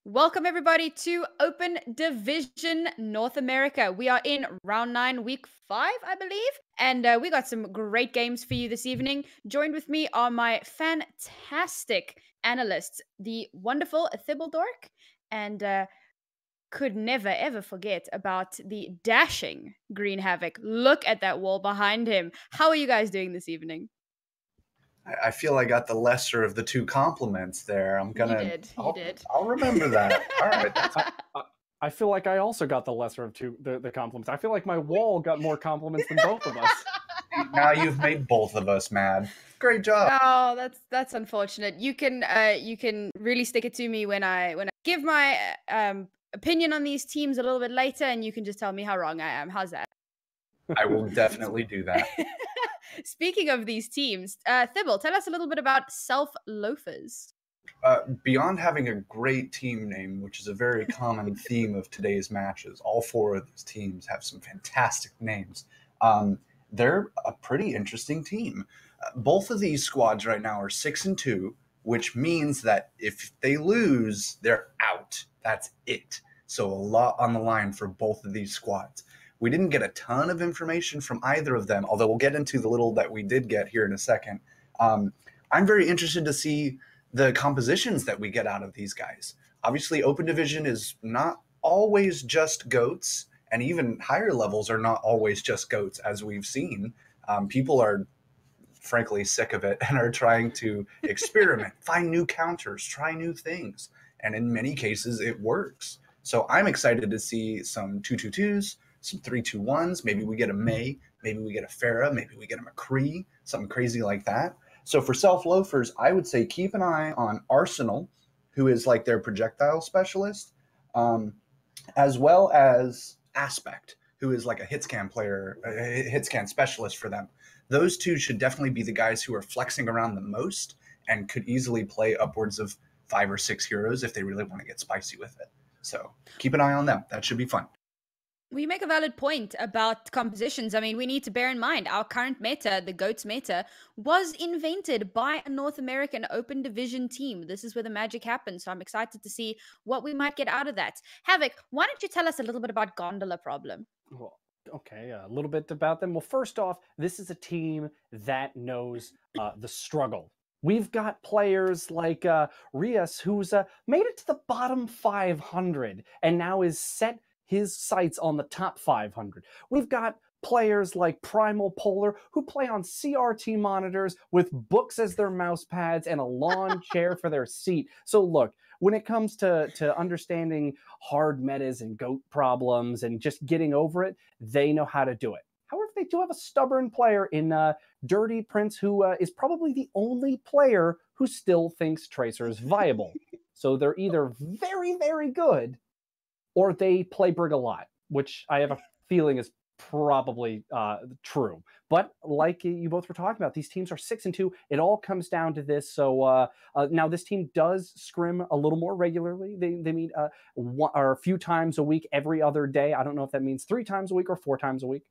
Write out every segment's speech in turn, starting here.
Welcome, everybody, to Open Division North America. We are in round 9, week 5, I believe. And we got some great games for you this evening. Joined with me are my fantastic analysts, the wonderful Thibbledork, and could never, ever forget about the dashing Green Havoc. Look at that wall behind him. How are you guys doing this evening? I feel I got the lesser of the two compliments there. You did. I'll remember that. All right. I feel like I also got the lesser of the compliments. I feel like my wall got more compliments than both of us. Now you've made both of us mad. Great job. Oh, that's unfortunate. You can really stick it to me when I give my opinion on these teams a little bit later, and you can just tell me how wrong I am. How's that? I will definitely do that. Speaking of these teams, Thibble, tell us a little bit about Self Loafers. Beyond having a great team name, which is a very common theme of today's matches, all four of these teams have some fantastic names. They're a pretty interesting team. Both of these squads right now are 6-2, which means that if they lose, they're out. That's it. So a lot on the line for both of these squads. We didn't get a ton of information from either of them, although we'll get into the little that we did get here in a second. I'm very interested to see the compositions that we get out of these guys. Obviously, Open Division is not always just GOATs, and even higher levels are not always just GOATs, as we've seen. People are frankly sick of it and are trying to experiment, find new counters, try new things. And in many cases, it works. So I'm excited to see some 2-2-2s, some 3-2-1s. Maybe we get a May, maybe we get a Farah, maybe we get a McCree, something crazy like that. So for Self Loafers, I would say keep an eye on Arsenal, who is like their projectile specialist, as well as Aspect, who is like a hit scan player, a hit scan specialist for them. Those two should definitely be the guys who are flexing around the most and could easily play upwards of 5 or 6 heroes if they really want to get spicy with it. So keep an eye on them. That should be fun. We make a valid point about compositions. I mean, we need to bear in mind our current meta, the GOATS meta, was invented by a North American Open Division team. This is where the magic happens. So I'm excited to see what we might get out of that. Havoc, why don't you tell us a little bit about Gondola Problem? Well, okay, a little bit about them. Well, first off, this is a team that knows the struggle. We've got players like Rias, who's made it to the bottom 500 and now is set his sights on the top 500. We've got players like Primal Polar who play on CRT monitors with books as their mouse pads and a lawn chair for their seat. So look, when it comes to understanding hard metas and GOAT problems and just getting over it, they know how to do it. However, they do have a stubborn player in Dirty Prince, who is probably the only player who still thinks Tracer is viable. So they're either very, very good, or they play Brig a lot, which I have a feeling is probably true. But like you both were talking about, these teams are 6-2. It all comes down to this. So now this team does scrim a little more regularly. They meet a few times a week, every other day. I don't know if that means 3 times a week or 4 times a week.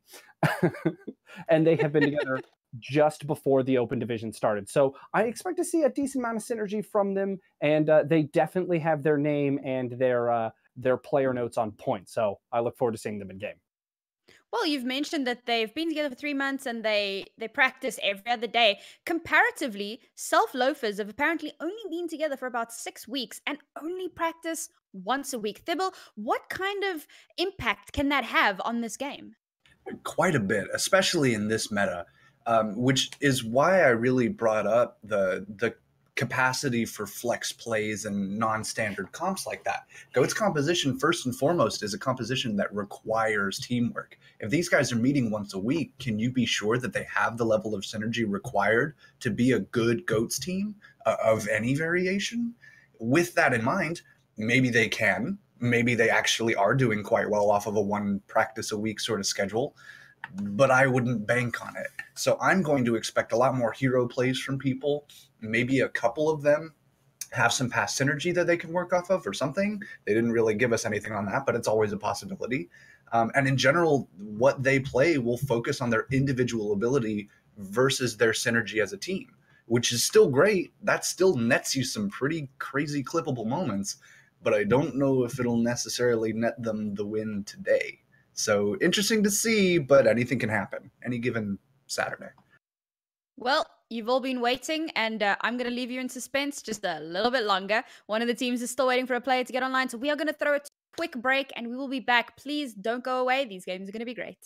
And they have been together just before the Open Division started. So I expect to see a decent amount of synergy from them. And they definitely have their name and their player notes on point. So I look forward to seeing them in game. Well, you've mentioned that they've been together for 3 months and they practice every other day. Comparatively, Self Loafers have apparently only been together for about 6 weeks and only practice once a week. Thibble, what kind of impact can that have on this game? Quite a bit, especially in this meta, which is why I really brought up the capacity for flex plays and non-standard comps like that. GOAT's composition, first and foremost, is a composition that requires teamwork. If these guys are meeting once a week, can you be sure that they have the level of synergy required to be a good GOAT's team of any variation? With that in mind, maybe they can. Maybe they actually are doing quite well off of a 1 practice a week sort of schedule, but I wouldn't bank on it. So I'm going to expect a lot more hero plays from people. Maybe a couple of them have some past synergy that they can work off of or something. They didn't really give us anything on that, but it's always a possibility. And in general, what they play will focus on their individual ability versus their synergy as a team, which is still great. That still nets you some pretty crazy clippable moments. but I don't know if it'll necessarily net them the win today. So interesting to see, but anything can happen any given Saturday. Well, you've all been waiting, and I'm going to leave you in suspense just a little bit longer. One of the teams is still waiting for a player to get online, so we are going to throw a quick break, and we will be back. Please don't go away. These games are going to be great.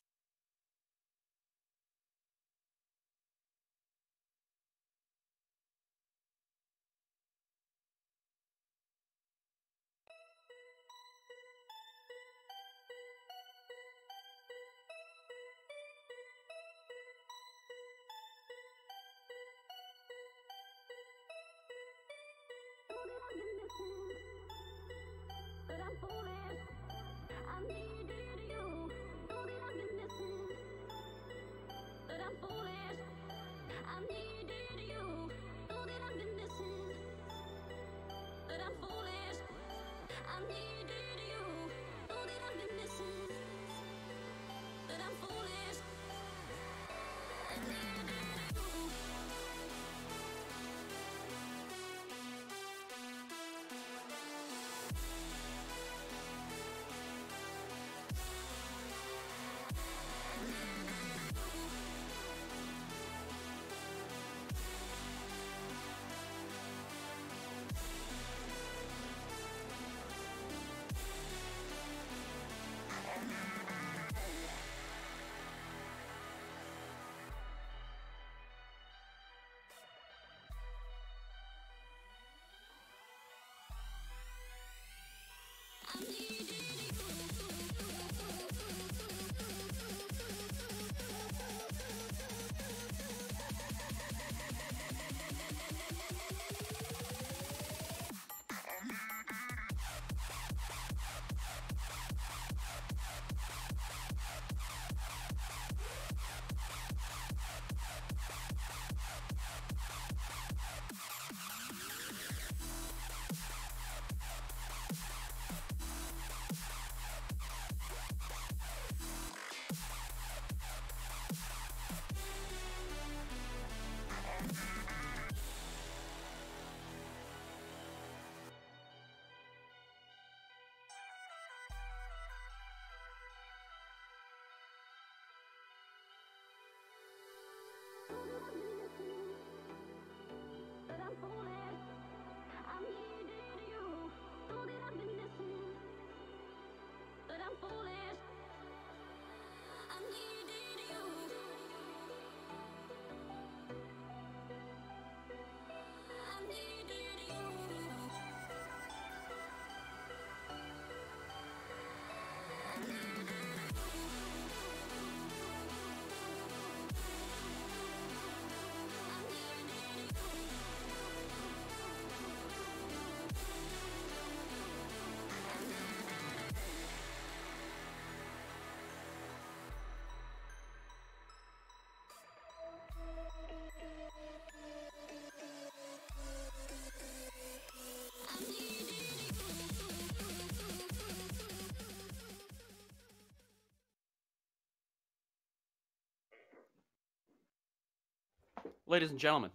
Ladies and gentlemen,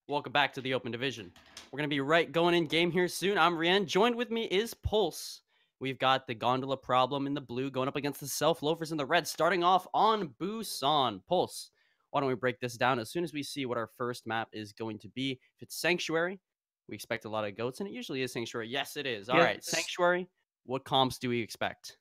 welcome back to the Open Division. We're going to be going in game here soon. I'm Rian. Joined with me is Pulse. We've got the Gondola problem in the blue going up against the Self Loafers in the red, starting off on Busan. Pulse, why don't we break this down as soon as we see what our first map is going to be. If it's Sanctuary, we expect a lot of goats, and it usually is Sanctuary. Yes, it is. All right, Sanctuary, what comps do we expect?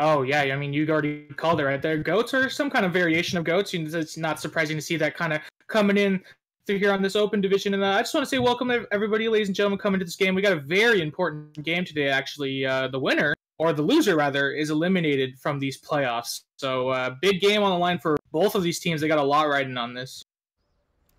Oh, yeah. I mean, you already called it right there. Goats are some kind of variation of goats. It's not surprising to see that kind of coming in through here on this open division. And I just want to say welcome to everybody, ladies and gentlemen, coming to this game. We got a very important game today, actually. The winner, or the loser, rather, is eliminated from these playoffs. So big game on the line for both of these teams. They got a lot riding on this.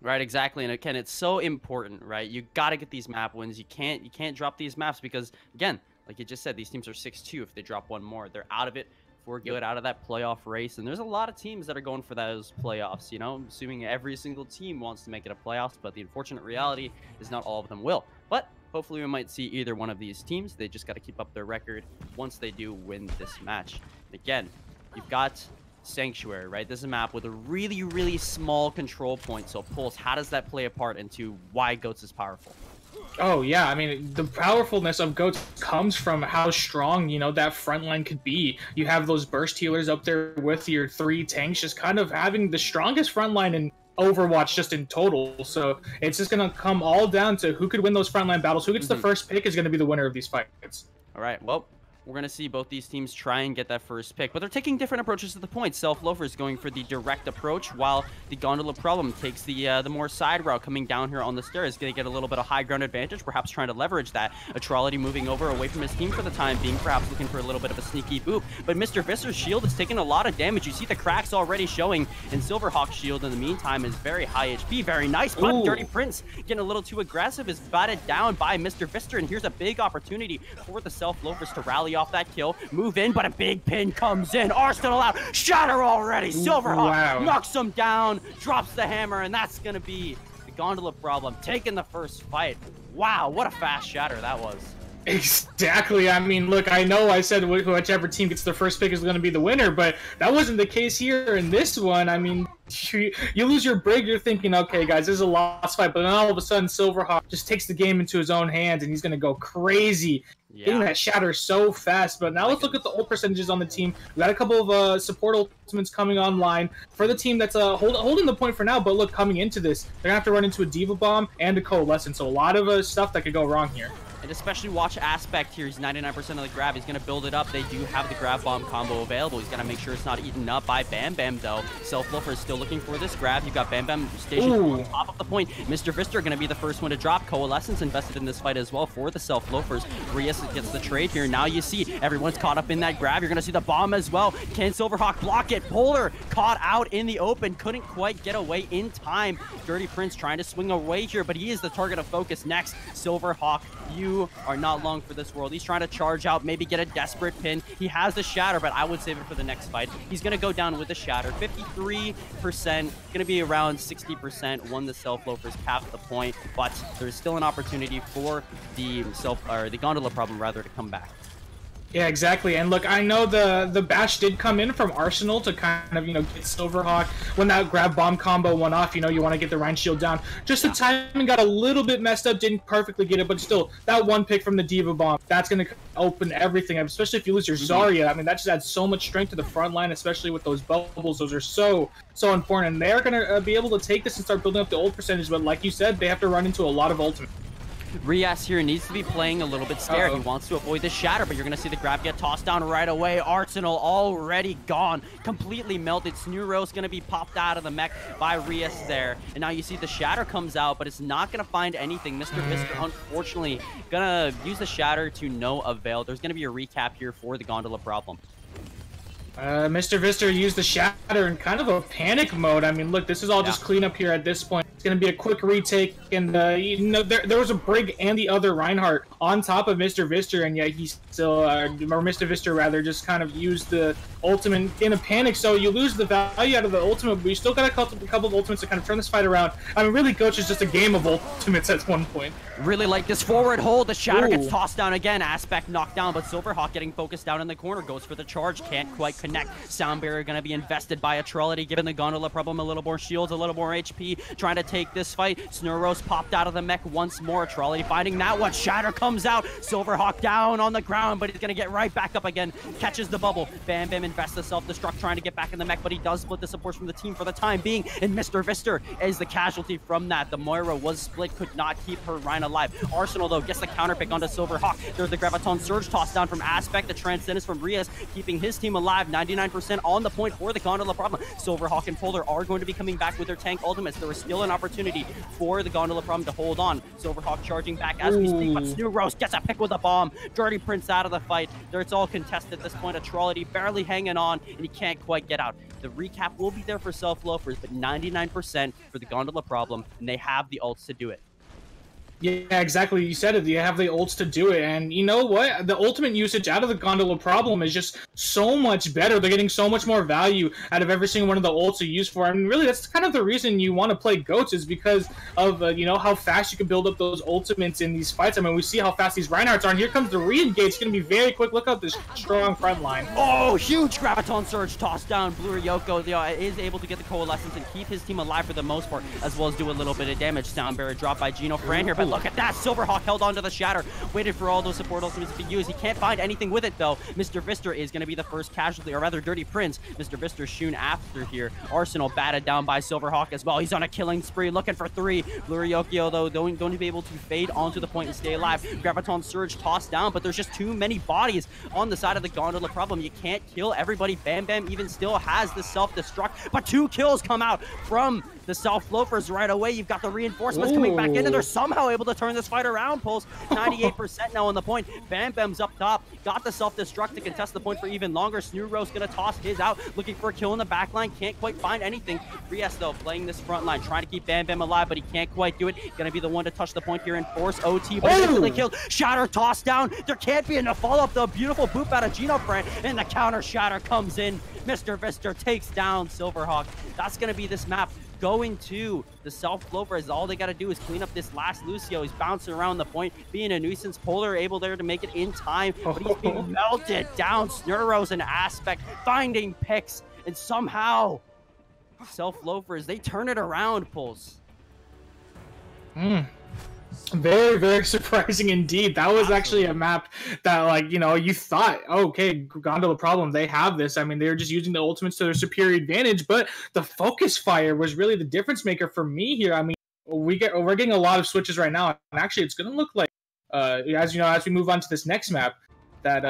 Right, exactly. And again, it's so important, right? You got to get these map wins. You can't drop these maps because, again, like you just said, these teams are 6-2. If they drop one more, they're out of it for good, out of that playoff race. And there's a lot of teams that are going for those playoffs, you know, assuming every single team wants to make it a playoffs. But the unfortunate reality is not all of them will. But hopefully we might see either one of these teams. They just got to keep up their record once they do win this match. And again, you've got Sanctuary, right? This is a map with a really, really small control point. So Pulse, how does that play a part into why Goats is powerful? Oh yeah, I mean the powerfulness of goats comes from how strong that front line could be. You have those burst healers up there with your 3 tanks, just kind of having the strongest front line in Overwatch just in total. So it's just gonna come all down to who could win those frontline battles. Who gets the first pick is gonna be the winner of these fights. All right, well, we're going to see both these teams try and get that first pick, but they're taking different approaches to the point. Self Loafers going for the direct approach, while the Gondola Problem takes the more side route coming down here on the stairs. Going to get a little bit of high ground advantage, perhaps trying to leverage that. Atrality moving over away from his team for the time being, perhaps looking for a little bit of a sneaky boop. But Mr. Visser's shield is taking a lot of damage. You see the cracks already showing, and Silverhawk's shield in the meantime is very high HP. Very nice, but Ooh. Dirty Prince getting a little too aggressive, is batted down by Mr. Visser, and here's a big opportunity for the Self Loafers to rally off that kill. Move in, but a big pin comes in. Arsenal out. Shatter already. Silverhawk knocks him down, drops the hammer, and that's going to be the Gondola Problem taking the first fight. Wow, what a fast shatter that was. Exactly. I mean, look, I know I said whichever team gets the first pick is going to be the winner, but that wasn't the case here in this one. I mean, you lose your brig, you're thinking, okay, guys, this is a lost fight, but then all of a sudden, Silverhawk just takes the game into his own hands, and he's going to go crazy. Yeah. Getting that shatter so fast. But now let's look at the ult percentages on the team. We got a couple of support ultimates coming online for the team that's holding the point for now. But look, coming into this, they're gonna have to run into a Diva Bomb and a Coalescence. So a lot of stuff that could go wrong here. And especially watch Aspect here. He's 99% of the grab. He's going to build it up. They do have the grab bomb combo available. He's got to make sure it's not eaten up by Bam Bam, though. Self Loafer is still looking for this grab. You've got Bam Bam stationed on top of the point. Mr. Vistor going to be the first one to drop. Coalescence invested in this fight as well for the Self Loafers. Rias gets the trade here. Now you see everyone's caught up in that grab. You're going to see the bomb as well. Can Silverhawk block it? Polar caught out in the open. Couldn't quite get away in time. Dirty Prince trying to swing away here, but he is the target of focus next. Silverhawk, you are not long for this world. He's trying to charge out, maybe get a desperate pin. He has the shatter, but I would save it for the next fight. He's going to go down with the shatter. 53%, going to be around 60% when the Self Loafers cap the point, but there's still an opportunity for the Gondola Problem rather to come back. Yeah, exactly. And look, I know the bash did come in from Arsenal to kind of, get Silverhawk. When that grab bomb combo went off, you want to get the Rhine shield down. Just the timing got a little bit messed up, didn't perfectly get it, but still, that one pick from the Diva Bomb, that's going to open everything up, especially if you lose your Zarya. I mean, that just adds so much strength to the front line, especially with those bubbles. Those are so important. And they're going to be able to take this and start building up the ult percentage, but like you said, they have to run into a lot of ultimate. Rias here needs to be playing a little bit scared. He wants to avoid the shatter, but you're going to see the grab get tossed down right away. Arsenal already gone, completely melted. Snewrose going to be popped out of the mech by Rias there. And now you see the shatter comes out, but it's not going to find anything. Mr. Vistor, unfortunately, going to use the shatter to no avail. There's going to be a recap here for the Gondola Problem. Mr. Vistor used the shatter in kind of a panic mode. I mean, look, this is all just cleanup here at this point. It's going to be a quick retake, and there was a Brig and the other Reinhardt on top of Mr. Vistor, and yet he still, or Mr. Vistor rather, just kind of used the ultimate in a panic. So you lose the value out of the ultimate, but you still got a couple of ultimates to kind of turn this fight around. I mean, really, Coach is just a game of ultimates at one point. Really like this forward hold. The shatter gets tossed down again. Aspect knocked down, but Silverhawk getting focused down in the corner. Goes for the charge. Can't quite connect. Sound barrier going to be invested by Atrality, giving the Gondola Problem a little more shields, a little more HP. Trying to take this fight. Snurrose popped out of the mech once more. Atrality finding that one. Shatter comes out. Silverhawk down on the ground, but he's going to get right back up again. Catches the bubble. Bam Bam invests the self-destruct, trying to get back in the mech, but he does split the support from the team for the time being, and Mr. Vistor is the casualty from that. The Moira was split, could not keep her Rhine alive. Arsenal, though, gets the counter pick onto Silverhawk. There's the Graviton Surge tossed down from Aspect. The Transcendence from Rias, keeping his team alive. 99% on the point for the Gondola Problem. Silverhawk and Polar are going to be coming back with their tank ultimates. There is still an opportunity for the Gondola Problem to hold on. Silverhawk charging back as we speak, but Snewrose gets a pick with a bomb. Dirty Prince out of the fight. It's all contested at this point. Atrality barely hanging on, and he can't quite get out. The recap will be there for Self Loafers, but 99% for the Gondola Problem, and they have the ults to do it. Yeah, exactly. You said it. You have the ults to do it. And you know what? The ultimate usage out of the Gondola Problem is just so much better. They're getting so much more value out of every single one of the ults you use for. I mean, really, that's kind of the reason you want to play GOATs, is because of, how fast you can build up those ultimates in these fights. I mean, we see how fast these Reinhardts are. And here comes the re-engage. It's going to be very quick. Look at this strong front line. Oh, huge Graviton Surge tossed down. Blue Ryoko is able to get the Coalescence and keep his team alive for the most part, as well as do a little bit of damage. Sound Barrier dropped by Geno Fran here, but look at that. Silverhawk held onto the Shatter, waited for all those support ultimates to be used. He can't find anything with it, though. Mr. Vister is going to be the first casualty, or rather Dirty Prince. Mr. Vister shoon after here. Arsenal batted down by Silverhawk as well. He's on a killing spree, looking for 3. Blue Ryokyo, though, going to be able to fade onto the point and stay alive. Graviton Surge tossed down, but there's just too many bodies on the side of the Gondola problem. You can't kill everybody. Bam Bam even still has the self-destruct, but 2 kills come out from the Loafers right away. You've got the reinforcements coming back in, and they're somehow able to turn this fight around. Pulse 98% now on the point. Bam Bam's up top, got the self-destruct to contest the point for even longer. Snooros gonna toss his out, looking for a kill in the back line. Can't quite find anything. Rias, though, playing this front line, trying to keep Bam Bam alive, but he can't quite do it. Gonna be the one to touch the point here and force OT, but he's instantly killed. Shatter tossed down. There can't be enough follow-up, though. Beautiful boop out of Genofran, and the counter Shatter comes in. Mr. Vister takes down Silverhawk. That's gonna be this map. Going to the Loafers, all they got to do is clean up this last Lucio. He's bouncing around the point, being a nuisance. Polar able there to make it in time, but he's being melted down. Snurros and Aspect finding picks, and somehow Loafers, they turn it around, Pulse. Very, very surprising indeed. That was actually a map that, like, you know, you thought, okay, Gondola problem, they have this. I mean, they were just using the ultimates to their superior advantage, but the focus fire was really the difference maker for me here. I mean, we're getting a lot of switches right now, and actually it's going to look like, as you know, as we move on to this next map, that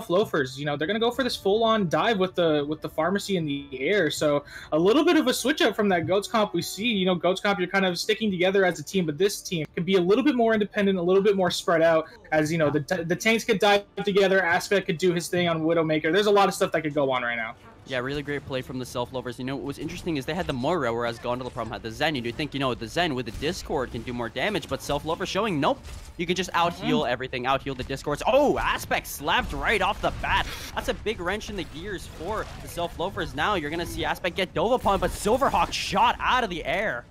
Loafers, you know, they're gonna go for this full-on dive with the pharmacy in the air. So a little bit of a switch up from that Goats comp we see. You know, Goats comp, you're kind of sticking together as a team, but this team can be a little bit more independent, a little bit more spread out. As you know, the tanks could dive together, Aspect could do his thing on Widowmaker. There's a lot of stuff that could go on right now. Yeah, really great play from the Loafers. You know, what was interesting is they had the Moira, whereas Gondola problem had the Zen. You'd think, you know, the Zen with the Discord can do more damage, but Loafers showing, nope. You can just out-heal everything, out-heal the Discords. Oh, Aspect slapped right off the bat. That's a big wrench in the gears for the Loafers. Now you're going to see Aspect get dove upon, but Silverhawk shot out of the air.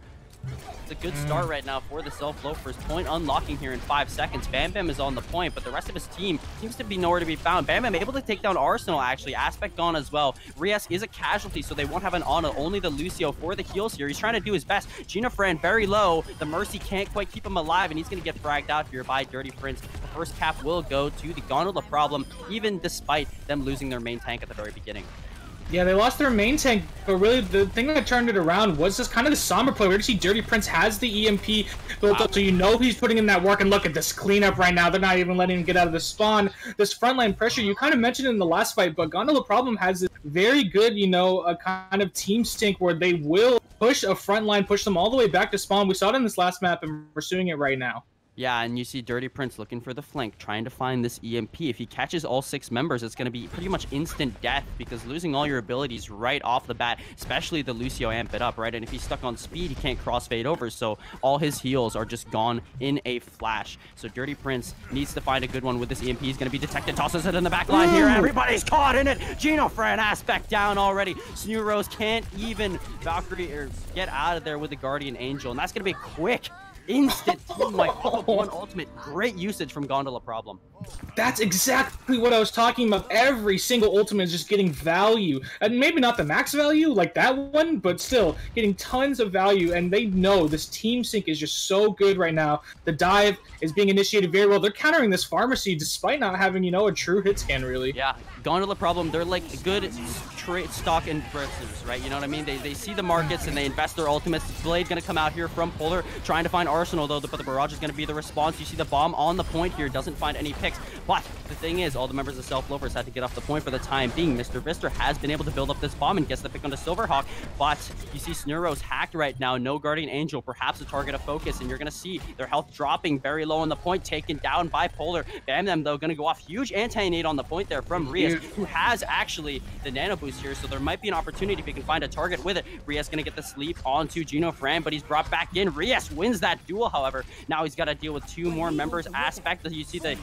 It's a good start right now for the Loafers. Point unlocking here in 5 seconds. Bam Bam is on the point, but the rest of his team seems to be nowhere to be found. Bam Bam able to take down Arsenal, actually. Aspect gone as well. Rias is a casualty, so they won't have an Ana. Only the Lucio for the heals here. He's trying to do his best. Genofran very low. The Mercy can't quite keep him alive, and he's going to get fragged out here by Dirty Prince. The first cap will go to the Gondola problem, even despite them losing their main tank at the very beginning. Yeah, they lost their main tank, but really the thing that turned it around was just kind of the somber play. We're going to see Dirty Prince has the EMP built up, so you know he's putting in that work. And look at this cleanup right now. They're not even letting him get out of the spawn. This frontline pressure, you kind of mentioned in the last fight, but Gondola problem has this very good, you know, a kind of team stink where they will push a frontline, push them all the way back to spawn. We saw it in this last map, and we're pursuing it right now. Yeah, and you see Dirty Prince looking for the flank, trying to find this EMP. If he catches all 6 members, it's going to be pretty much instant death, because losing all your abilities right off the bat, especially the Lucio amp it up, right? And if he's stuck on speed, he can't crossfade over, so all his heals are just gone in a flash. So Dirty Prince needs to find a good one with this EMP. He's going to be detected, tosses it in the back line here. Everybody's caught in it. Genofran Aspect down already. Snurros can't even Valkyrie or get out of there with the Guardian Angel, and that's going to be quick. Instant team like one ultimate. Great usage from Gondola problem. That's exactly what I was talking about. Every single ultimate is just getting value. And maybe not the max value like that one, but still getting tons of value. And they know this team sync is just so good right now. The dive is being initiated very well. They're countering this pharmacy despite not having, you know, a true hit scan really. Yeah, Gondola problem, they're like good trade stock investors, right? You know what I mean? They see the markets and they invest their ultimates. Blade gonna come out here from Polar, trying to find Arsenal though, but the barrage is gonna be the response. You see the bomb on the point here, doesn't find any picks. But the thing is, all the members of Loafers had to get off the point for the time being. Mr. Vister has been able to build up this bomb and gets the pick onto Silverhawk, but you see Snurros hacked right now, no Guardian Angel, perhaps a target of focus, and you're gonna see their health dropping very low on the point, taken down by Polar. Bam Them though, gonna go off huge anti-nade on the point there from Rias, who has actually the nano boost here, so there might be an opportunity if he can find a target with it. Rias gonna get the sleep onto Genofran, but he's brought back in. Rias wins that duel, however. Now he's got to deal with 2 more members. Aspect, you see the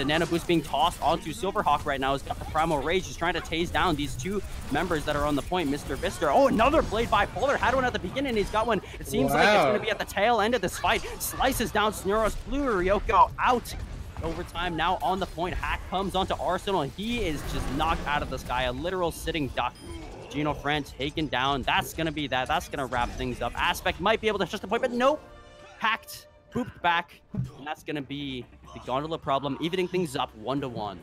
nano boost being tossed onto Silverhawk right now. He's got the Primal Rage. He's trying to tase down these 2 members that are on the point. Mr. Vister. Oh, another blade by Polar. Had one at the beginning. He's got one. It seems like it's going to be at the tail end of this fight. Slices down Snurros. Blue Ryoko out. Overtime now on the point. Hack comes onto Arsenal, and he is just knocked out of the sky. A literal sitting duck. Genofran taken down. That's going to be that. That's going to wrap things up. Aspect might be able to touch the point, but nope. hacked, booped back, and that's going to be the Gondola problem, evening things up 1-1.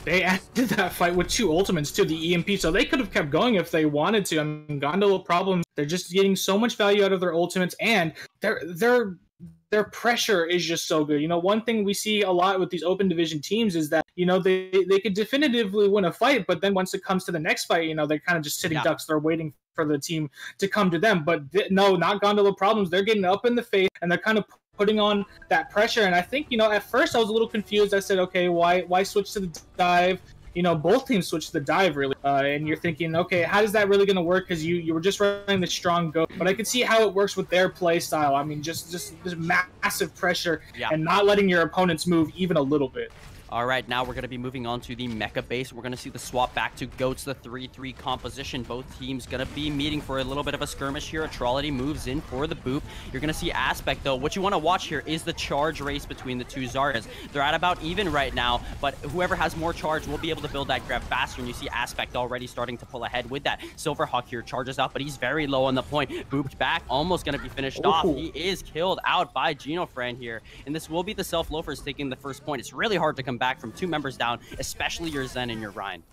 They ended that fight with 2 ultimates to the EMP, so they could have kept going if they wanted to. I mean, Gondola problem, they're just getting so much value out of their ultimates, and their pressure is just so good. You know, one thing we see a lot with these open division teams is that, you know, they could definitively win a fight, but then once it comes to the next fight, you know, they're kind of just sitting ducks. They're waiting for the team to come to them. But no, not Gondola problems. They're getting up in the face, and they're kind of putting on that pressure. And I think, you know, at first I was a little confused. I said, okay, why switch to the dive? You know, both teams switched to the dive, really. And you're thinking, okay, how is that really going to work? Because you were just running the strong goat. But I could see how it works with their play style. I mean, just this massive pressure and not letting your opponents move even a little bit. All right, now we're going to be moving on to the mecha base. We're going to see the swap back to goats, the 3-3 composition. Both teams going to be meeting for a little bit of a skirmish here. Atrality moves in for the boop. You're going to see Aspect, though. What you want to watch here is the charge race between the two Zarya's. They're at about even right now, but whoever has more charge will be able to build that grab faster, and you see Aspect already starting to pull ahead with that. Silverhawk here charges out, but he's very low on the point. Booped back, almost going to be finished off. He is killed out by Genofran here, and this will be the Self-Loafers taking the first point. It's really hard to come back from 2 members down, especially your Zen and your Ryan.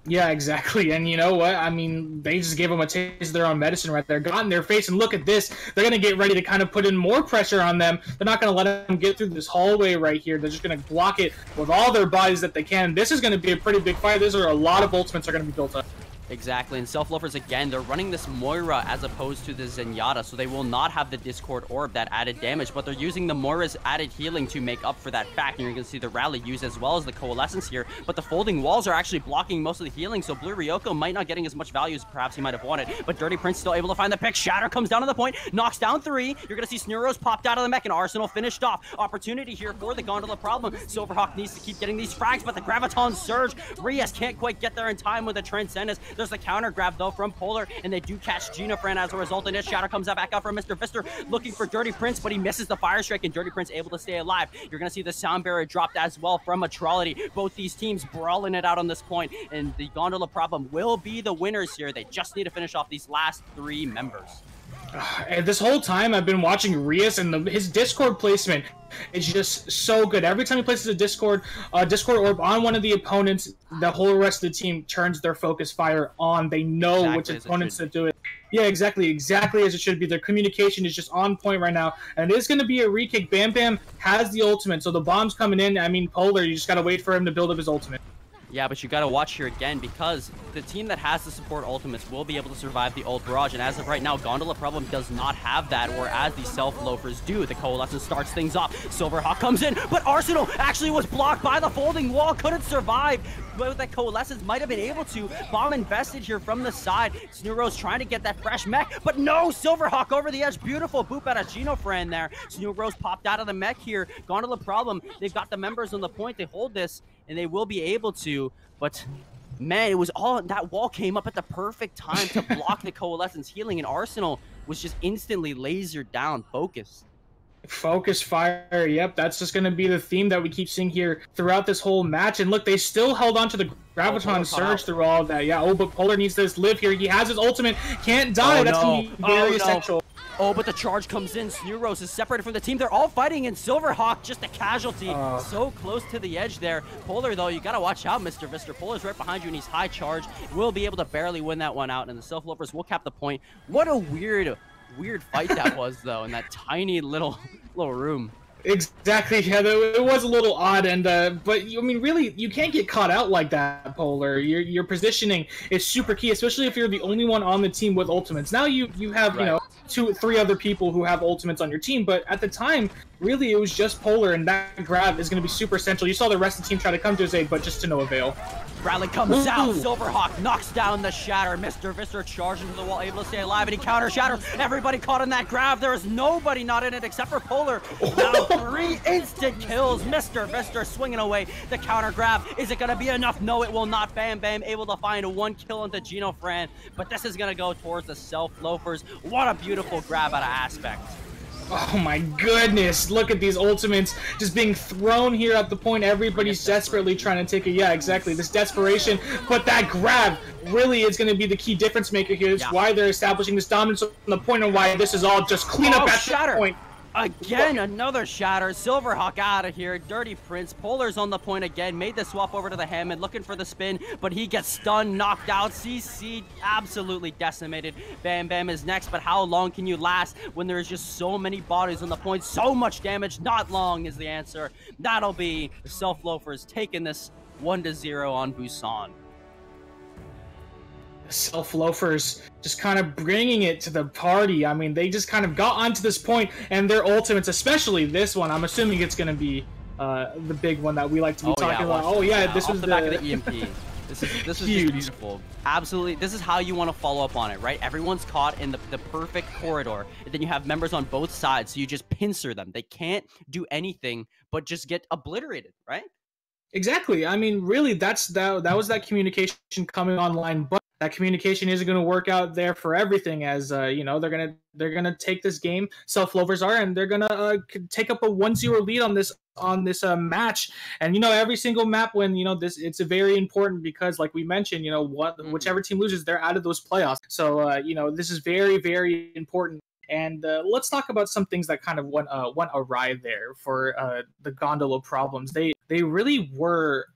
Yeah, exactly. And you know what? I mean, they just gave them a taste of their own medicine right there. Got in their face, and look at this. They're going to get ready to kind of put in more pressure on them. They're not going to let them get through this hallway right here. They're just going to block it with all their bodies that they can. This is going to be a pretty big fight. There's a lot of ultimates are going to be built up. Exactly, and Self-Loafers, again, they're running this Moira as opposed to the Zenyatta, so they will not have the Discord Orb, that added damage, but they're using the Moira's added healing to make up for that fact, and you're going to see the Rally used as well as the Coalescence here, but the folding walls are actually blocking most of the healing, so Blue Ryoko might not getting as much value as perhaps he might have wanted, but Dirty Prince still able to find the pick. Shatter comes down to the point, knocks down 3, you're going to see Snurose popped out of the mech, and Arsenal finished off. Opportunity here for the Gondola problem. Silverhawk needs to keep getting these frags, but the Graviton Surge, Rias can't quite get there in time with the Transcendence. There's the counter grab though from Polar, and they do catch Genofran as a result, and his Shadow comes back out from Mr. Vister looking for Dirty Prince, but he misses the Fire Strike, and Dirty Prince able to stay alive. You're going to see the Sound Barrier dropped as well from Atrality. Both these teams brawling it out on this point, and the Gondola problem will be the winners here. They just need to finish off these last 3 members. And this whole time I've been watching Rias, and his Discord placement is just so good. Every time he places a Discord Orb on one of the opponents, the whole rest of the team turns their focus fire on. They know which opponents to do it. Yeah, exactly as it should be. Their communication is just on point right now, and it is going to be a re-kick. Bam Bam has the ultimate, so the bomb's coming in. I mean, Polar, you just got to wait for him to build up his ultimate. Yeah, but you got to watch here again, because the team that has the support ultimates will be able to survive the ult barrage, and as of right now, Gondola problem does not have that, whereas the Self-Loafers do. The Coalescence starts things off. Silverhawk comes in, but Arsenal actually was blocked by the folding wall, couldn't survive. But that Coalescence might have been able to. Bomb invested here from the side. Snurose trying to get that fresh mech, but no, Silverhawk over the edge. Beautiful boop out of Genofran there. Snurose popped out of the mech here. Gondola problem, they've got the members on the point. They hold this, and they will be able to, but man, it was all, that wall came up at the perfect time to block the Coalescence healing, and Arsenal was just instantly lasered down. Focus fire. Yep, that's just going to be the theme that we keep seeing here throughout this whole match. And look, they still held on to the Graviton Surge through all of that. Yeah, but Polar needs to live here. He has his ultimate, can't die. That's going to be very essential. Oh, but the charge comes in. Snurose is separated from the team. They're all fighting, and Silverhawk just a casualty. So close to the edge there. Polar, though, you got to watch out, Mr. Vister. Polar's right behind you, and he's high charge. Will be able to barely win that one out, and the Self-Loafers will cap the point. What a weird fight that was, though, in that tiny little room. Exactly, yeah, it was a little odd, and but I mean, really, you can't get caught out like that, Polar. Your positioning is super key, especially if you're the only one on the team with ultimates. Now you have, you know, 2-3 other people who have ultimates on your team, but at the time, really, it was just Polar, and that grab is going to be super essential. You saw the rest of the team try to come to his aid, but just to no avail. Bradley comes out. Silverhawk knocks down the Shatter. Mr. Vister charging to the wall, able to stay alive, and he counter shatters. Everybody caught in that grab. There is nobody not in it except for Polar. Now 3 instant kills. Mr. Vister swinging away the counter grab. Is it going to be enough? No, it will not. Bam Bam able to find 1 kill into Genofran, but this is going to go towards the Self-Loafers. What a beautiful grab out of Aspect. Oh my goodness, look at these ultimates just being thrown here at the point. Everybody's desperately trying to take it. Yeah, exactly, this desperation, but that grab really is going to be the key difference maker here. It's why they're establishing this dominance on the point, and why this is all just clean up at that point. Again, another shatter. Silverhawk out of here. Dirty Prince. Polar's on the point again. Made the swap over to the Hammond, looking for the spin, but he gets stunned, knocked out. CC absolutely decimated. Bam Bam is next, but how long can you last when there's just so many bodies on the point? So much damage. Not long is the answer. That'll be the Self Loafers taking this 1-0 on Busan. Self Loafers just kind of bringing it to the party. I mean, they just kind of got onto this point, and their ultimates, especially this one, I'm assuming it's going to be the big one that we like to be talking about. Oh yeah, this was the back of the EMP. This is huge. Beautiful. Absolutely. This is how you want to follow up on it, right? Everyone's caught in the perfect corridor, and then you have members on both sides, so you just pincer them. They can't do anything but just get obliterated, right? Exactly. I mean, really, that was that communication coming online, but that communication isn't going to work out there for everything, as you know, they're gonna take this game. Self Loafers are, and they're gonna take up a 1-0 lead on this match. And you know, every single map when it's a very important, because like we mentioned, whichever team loses, they're out of those playoffs. So this is very, very important. And let's talk about some things that kind of went awry there for the Gondola problems. They really were,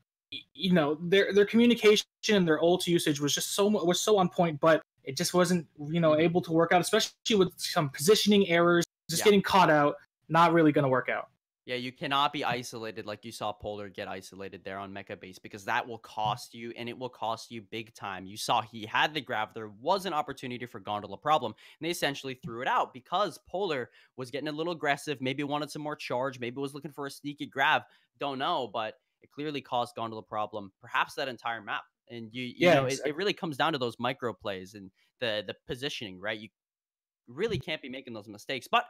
their communication and their ult usage was just so on point, but it just wasn't able to work out, especially with some positioning errors, just getting caught out. Not really going to work out. Yeah, you cannot be isolated like you saw Polar get isolated there on Mecha Base, because that will cost you, and it will cost you big time. You saw he had the grab. There was an opportunity for Gondola problem, and they essentially threw it out because Polar was getting a little aggressive, maybe wanted some more charge, maybe was looking for a sneaky grab. Don't know, but it clearly caused Gondola problem, perhaps that entire map. And it really comes down to those micro plays and the positioning, right? You really can't be making those mistakes. But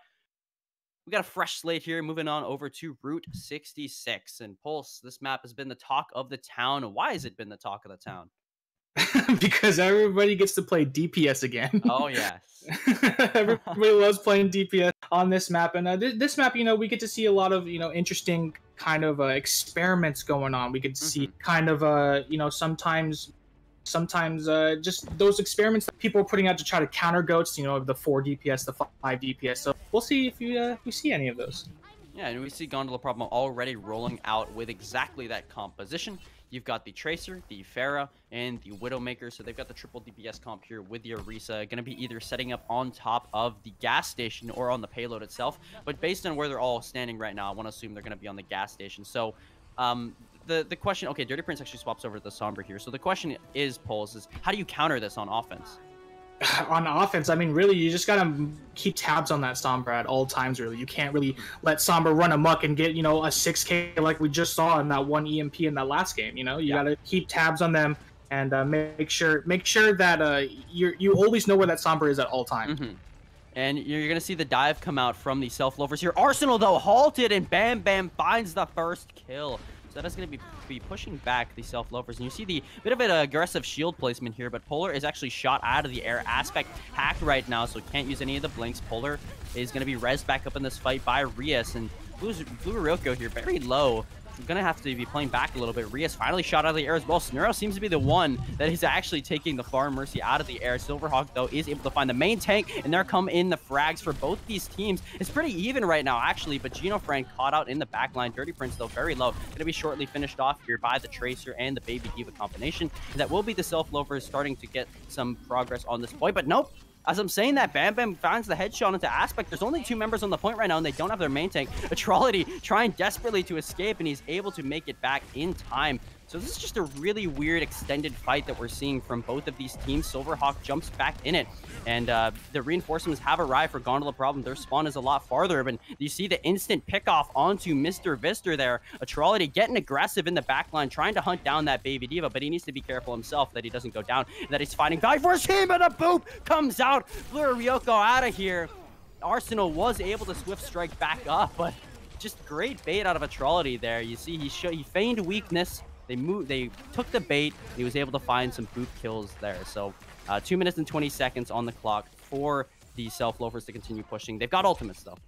we got a fresh slate here, moving on over to Route 66. And Pulse, this map has been the talk of the town. Why has it been the talk of the town? Because everybody gets to play DPS again. Oh, yes. Everybody loves playing DPS on this map. And this map, we get to see a lot of, interesting kind of experiments going on. We get to see kind of, sometimes just those experiments that people are putting out to try to counter goats, the 4 DPS, the 5 DPS. So we'll see if we see any of those. Yeah, and we see Gondola problem already rolling out with exactly that composition. You've got the Tracer, the Pharah, and the Widowmaker. So they've got the triple DPS comp here with the Orisa. Going to be either setting up on top of the gas station or on the payload itself. But based on where they're all standing right now, I want to assume they're going to be on the gas station. So the question, okay, Dirty Prince actually swaps over to the Sombra here. So the question is, Pulse, is how do you counter this on offense? On offense, I mean, really, you just gotta keep tabs on that Sombra at all times, really. You can't really let Sombra run amok and get, a 6K like we just saw in that one EMP in that last game, You gotta keep tabs on them and make sure that you always know where that Sombra is at all times. And you're going to see the dive come out from the Self Loafers here. Arsenal, though, halted, and Bam Bam finds the first kill. So that is going to be pushing back the Self Loafers. And you see the bit of an aggressive shield placement here, but Polar is actually shot out of the air. Aspect hacked right now, so can't use any of the blinks. Polar is going to be rezzed back up in this fight by Rias, and Blue Ryoko here very low. I'm going to have to be playing back a little bit. Rias finally shot out of the air as well. Snurro seems to be the one that is actually taking the Farm Mercy out of the air. Silverhawk, though, is able to find the main tank, and there come in the frags for both these teams. It's pretty even right now, actually, but Genofriend caught out in the backline. Dirty Prince, though, very low. Going to be shortly finished off here by the Tracer and the Baby Diva combination. And that will be the Self Loafers starting to get some progress on this point, but nope. As I'm saying that, Bam Bam finds the headshot into Aspect. There's only 2 members on the point right now, and they don't have their main tank. Atrality trying desperately to escape, and he's able to make it back in time. So this is just a really weird extended fight that we're seeing from both of these teams. Silverhawk jumps back in it, and the reinforcements have arrived for Gondola problem. Their spawn is a lot farther, but you see the instant pickoff onto Mr. Vister there. Atrality getting aggressive in the backline, trying to hunt down that Baby Diva, but he needs to be careful himself that he doesn't go down, and that he's fighting guy for his team, and a boop comes out. Blue Ryoko out of here. Arsenal was able to swift strike back up, but just great bait out of Atrality there. You see he feigned weakness. They took the bait. He was able to find some boot kills there. So 2 minutes and 20 seconds on the clock for the Self Loafers to continue pushing. They've got ultimates, though.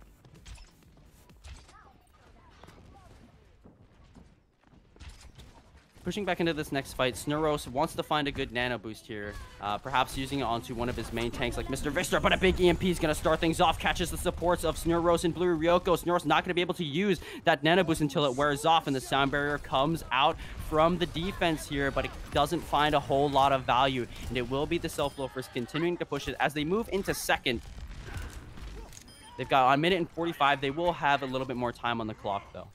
pushing back into this next fight. Snurros wants to find a good nano boost here, perhaps using it onto one of his main tanks like Mr. Vista, but a big EMP is going to start things off, catches the supports of Snurros and Blue Ryoko. Snurros not going to be able to use that nano boost until it wears off, and the sound barrier comes out from the defense here, but it doesn't find a whole lot of value, and it will be the Self Loafers continuing to push it as they move into second. They've got a minute and 45. They will have a little bit more time on the clock, though.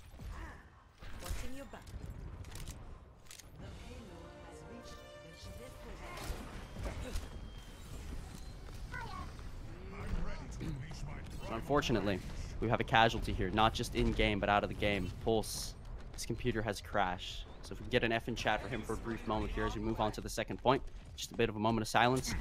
Unfortunately, we have a casualty here, not just in-game, but out of the game. Pulse, his computer has crashed. So if we can get an F in chat for him for a brief moment here as we move on to the second point. Just a bit of a moment of silence.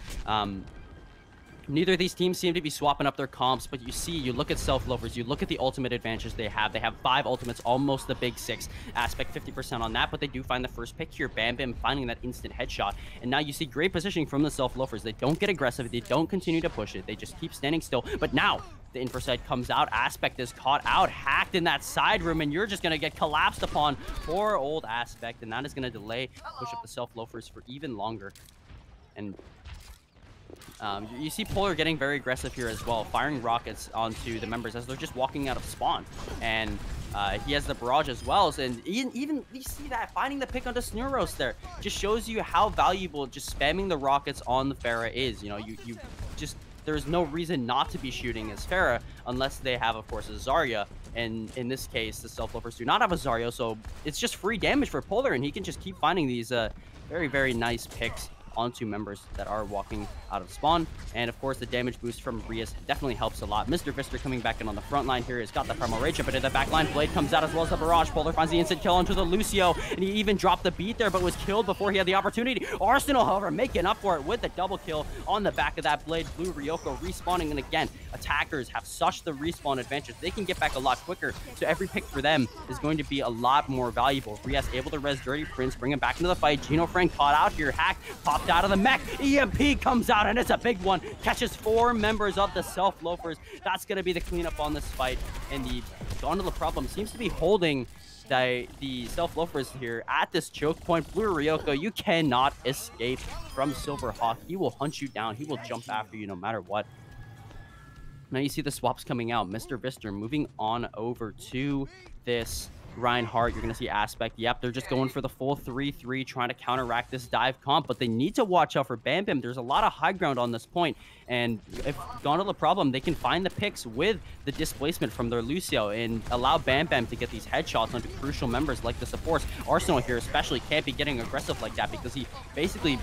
Neither of these teams seem to be swapping up their comps, but you look at Self Loafers, you look at the ultimate advantage they have. They have 5 ultimates, almost the big 6. Aspect 50% on that, but they do find the first pick here. Bam Bam finding that instant headshot. And now you see great positioning from the Self Loafers. They don't get aggressive, they don't continue to push it. They just keep standing still. But now the info side comes out. Aspect is caught out, hacked in that side room, and you're just going to get collapsed upon. Poor old Aspect, and that is going to delay push up the Self Loafers for even longer. And you see Polar getting very aggressive here as well, firing rockets onto the members as they're just walking out of spawn. And he has the barrage as well. And even you see that, finding the pick onto Snurros there just shows you how valuable just spamming the rockets on the Pharah is. You know, you just, there's no reason not to be shooting as Pharah unless they have, of course, a Zarya. And in this case, the Self Loafers do not have a Zarya, so it's just free damage for Polar, and he can just keep finding these very, very nice picks onto members that are walking out of spawn. And of course the damage boost from Rias definitely helps a lot. Mr. Vister coming back in on the front line here has got the Primal Rage up into the back line. Blade comes out as well as the Barrage. Polar finds the instant kill onto the Lucio, and he even dropped the beat there but was killed before he had the opportunity. Arsenal, however, making up for it with the double kill on the back of that Blade. Blue Ryoko respawning, and again, attackers have such the respawn advantage. They can get back a lot quicker, so every pick for them is going to be a lot more valuable. Rias able to res Dirty Prince, bring him back into the fight. Gino Friend caught out here, hacked, popped out of the mech. EMP comes out, and it's a big one. Catches 4 members of the Self Loafers. That's going to be the cleanup on this fight, and the Gondola problem seems to be holding the Self Loafers here at this choke point. Blue Ryoko, you cannot escape from Silverhawk. He will hunt you down. He will jump after you no matter what. Now you see the swaps coming out. Mr. Vister moving on over to this Reinhardt. You're going to see Aspect. Yep, they're just going for the full 3-3, trying to counteract this dive comp, but they need to watch out for Bam Bam. There's a lot of high ground on this point, and if Gondola problem, they can find the picks with the displacement from their Lucio and allow Bam Bam to get these headshots onto crucial members like the supports. Arsenal here especially can't be getting aggressive like that because he basically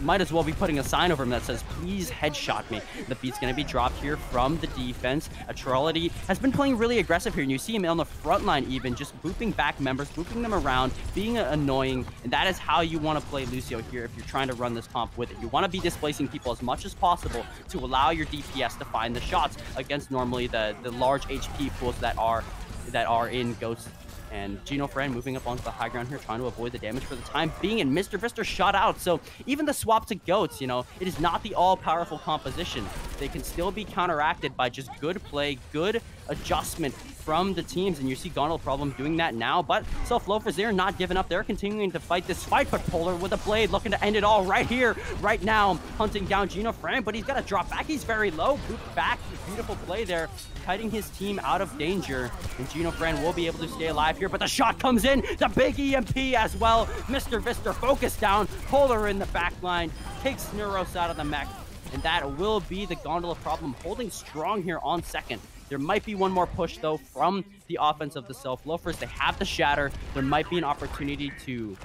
might as well be putting a sign over him that says, please headshot me. The beat's going to be dropped here from the defense. Atrality has been playing really aggressive here, and you see him on the front line even, just booping back members, booping them around, being annoying, and that is how you want to play Lucio here if you're trying to run this comp with it. You want to be displacing people as much as possible to allow your DPS to find the shots against normally the large HP pools that are in Ghost. And Gino Friend moving up onto the high ground here, trying to avoid the damage for the time being, and Mr. Vister shot out. So even the swap to Goats, you know, it is not the all-powerful composition. They can still be counteracted by just good play, good adjustment from the teams, and you see Gondola problem doing that now, but Self Loafers, they're not giving up. They're continuing to fight this fight, but Polar with a blade looking to end it all right here, right now, hunting down Gino Friend, but he's got to drop back. He's very low, boot back, beautiful play there, kiting his team out of danger, and Gino Friend will be able to stay alive here, but the shot comes in, the big EMP as well. Mr. Vister focused down, Polar in the back line, takes Snurros out of the mech, and that will be the Gondola problem holding strong here on second. There might be one more push, though, from the offense of the Self Loafers. They have the Shatter. There might be an opportunity to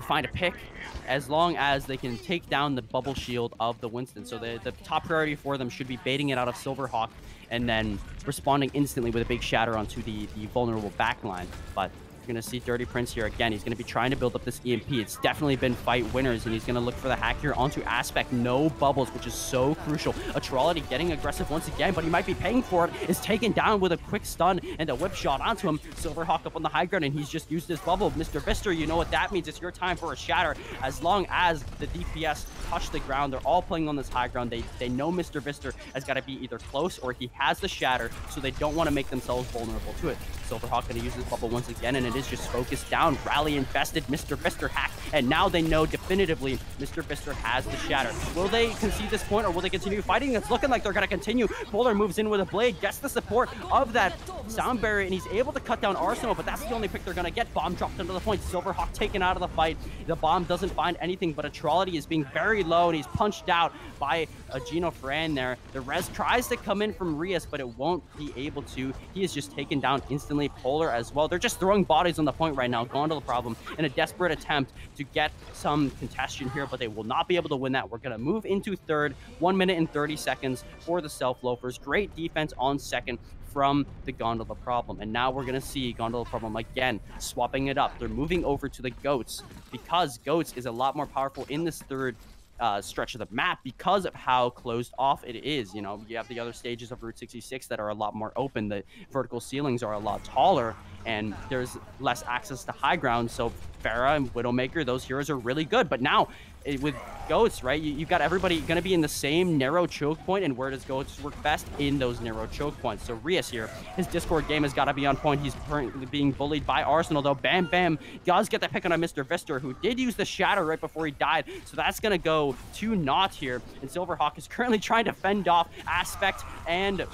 find a pick as long as they can take down the bubble shield of the Winston. So the top priority for them should be baiting it out of Silverhawk and then responding instantly with a big Shatter onto the vulnerable backline. But you're going to see Dirty Prince here again. He's going to be trying to build up this EMP. It's definitely been fight winners, and he's going to look for the hack here onto Aspect. No bubbles, which is so crucial. Atrality getting aggressive once again, but he might be paying for it. Is taken down with a quick stun and a whip shot onto him. Silverhawk up on the high ground, and he's just used his bubble. Mr. Vister, you know what that means. It's your time for a Shatter. As long as the DPS touch the ground, they're all playing on this high ground. They know Mr. Vister has got to be either close or he has the Shatter, so they don't want to make themselves vulnerable to it. Silverhawk going to use his bubble once again, and and is just focused down. Rally infested, Mr. Fister hack, and now they know definitively Mr. Fister has the shatter. Will they concede this point, or will they continue fighting? It's looking like they're going to continue. Polar moves in with a blade, gets the support of that sound barrier, and he's able to cut down Arsenal, but that's the only pick they're going to get. Bomb dropped into the point. Silverhawk taken out of the fight. The bomb doesn't find anything, but Atrality is being very low, and he's punched out by a Gino Fran there. The res tries to come in from Rias, but it won't be able to. He is just taken down instantly. Polar as well. They're just throwing bodies on the point right now. Gondola Problem in a desperate attempt to get some contention here, but they will not be able to win that. We're going to move into third. 1 minute and 30 seconds for the Self-Loafers. Great defense on second from the Gondola Problem. And now we're going to see Gondola Problem again swapping it up. They're moving over to the Goats because Goats is a lot more powerful in this third stretch of the map because of how closed off it is. You know, you have the other stages of Route 66 that are a lot more open. The vertical ceilings are a lot taller, and there's less access to high ground. So Pharah and Widowmaker, those heroes are really good. But now with Goats, right, you've got everybody going to be in the same narrow choke point, and where does Goats work best? In those narrow choke points. So Rias here, his Discord game has got to be on point. He's currently being bullied by Arsenal, though. Bam Bam does get the pick on a Mr. Vister, who did use the Shatter right before he died. So that's going to go to naught here. And Silverhawk is currently trying to fend off Aspect and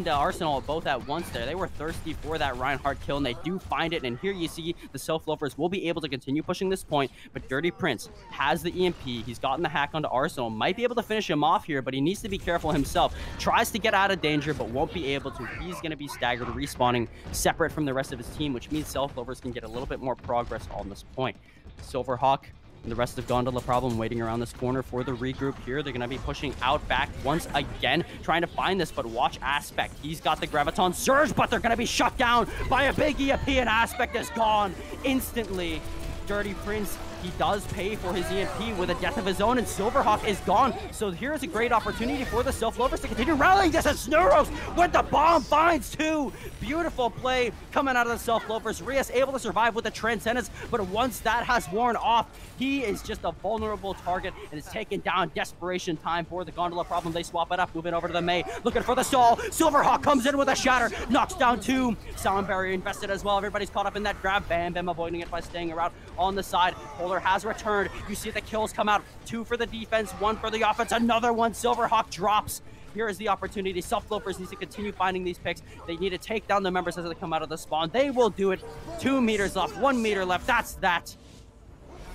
Arsenal both at once there. They were thirsty for that Reinhardt kill, and they do find it. And here you see the Self-Loafers will be able to continue pushing this point, but Dirty Prince has the EMP. He's gotten the hack onto Arsenal. Might be able to finish him off here, but he needs to be careful himself. Tries to get out of danger, but won't be able to. He's going to be staggered, respawning separate from the rest of his team, which means Self-Loafers can get a little bit more progress on this point. Silverhawk and the rest of Gondola Problem waiting around this corner for the regroup here. They're going to be pushing out back once again, trying to find this, but watch Aspect. He's got the Graviton Surge, but they're going to be shut down by a big EMP, and Aspect is gone instantly. Dirty Prince, he does pay for his EMP with a death of his own, and Silverhawk is gone. So here's a great opportunity for the Self-Loafers to continue rallying. This is Snurros with the bomb, finds two. Beautiful play coming out of the Self-Loafers. Rias able to survive with the Transcendence, but once that has worn off, he is just a vulnerable target and is taken down. Desperation time for the Gondola Problem. They swap it up, moving over to the May, looking for the Sol. Silverhawk comes in with a Shatter, knocks down two. Sound Barrier invested as well. Everybody's caught up in that grab. Bam Bam avoiding it by staying around on the side. Polar has returned. You see the kills come out. 2 for the defense, 1 for the offense. Another one. Silverhawk drops. Here is the opportunity. Self-Loafers need to continue finding these picks. They need to take down the members as they come out of the spawn. They will do it. 2 meters left, 1 meter left. That's that.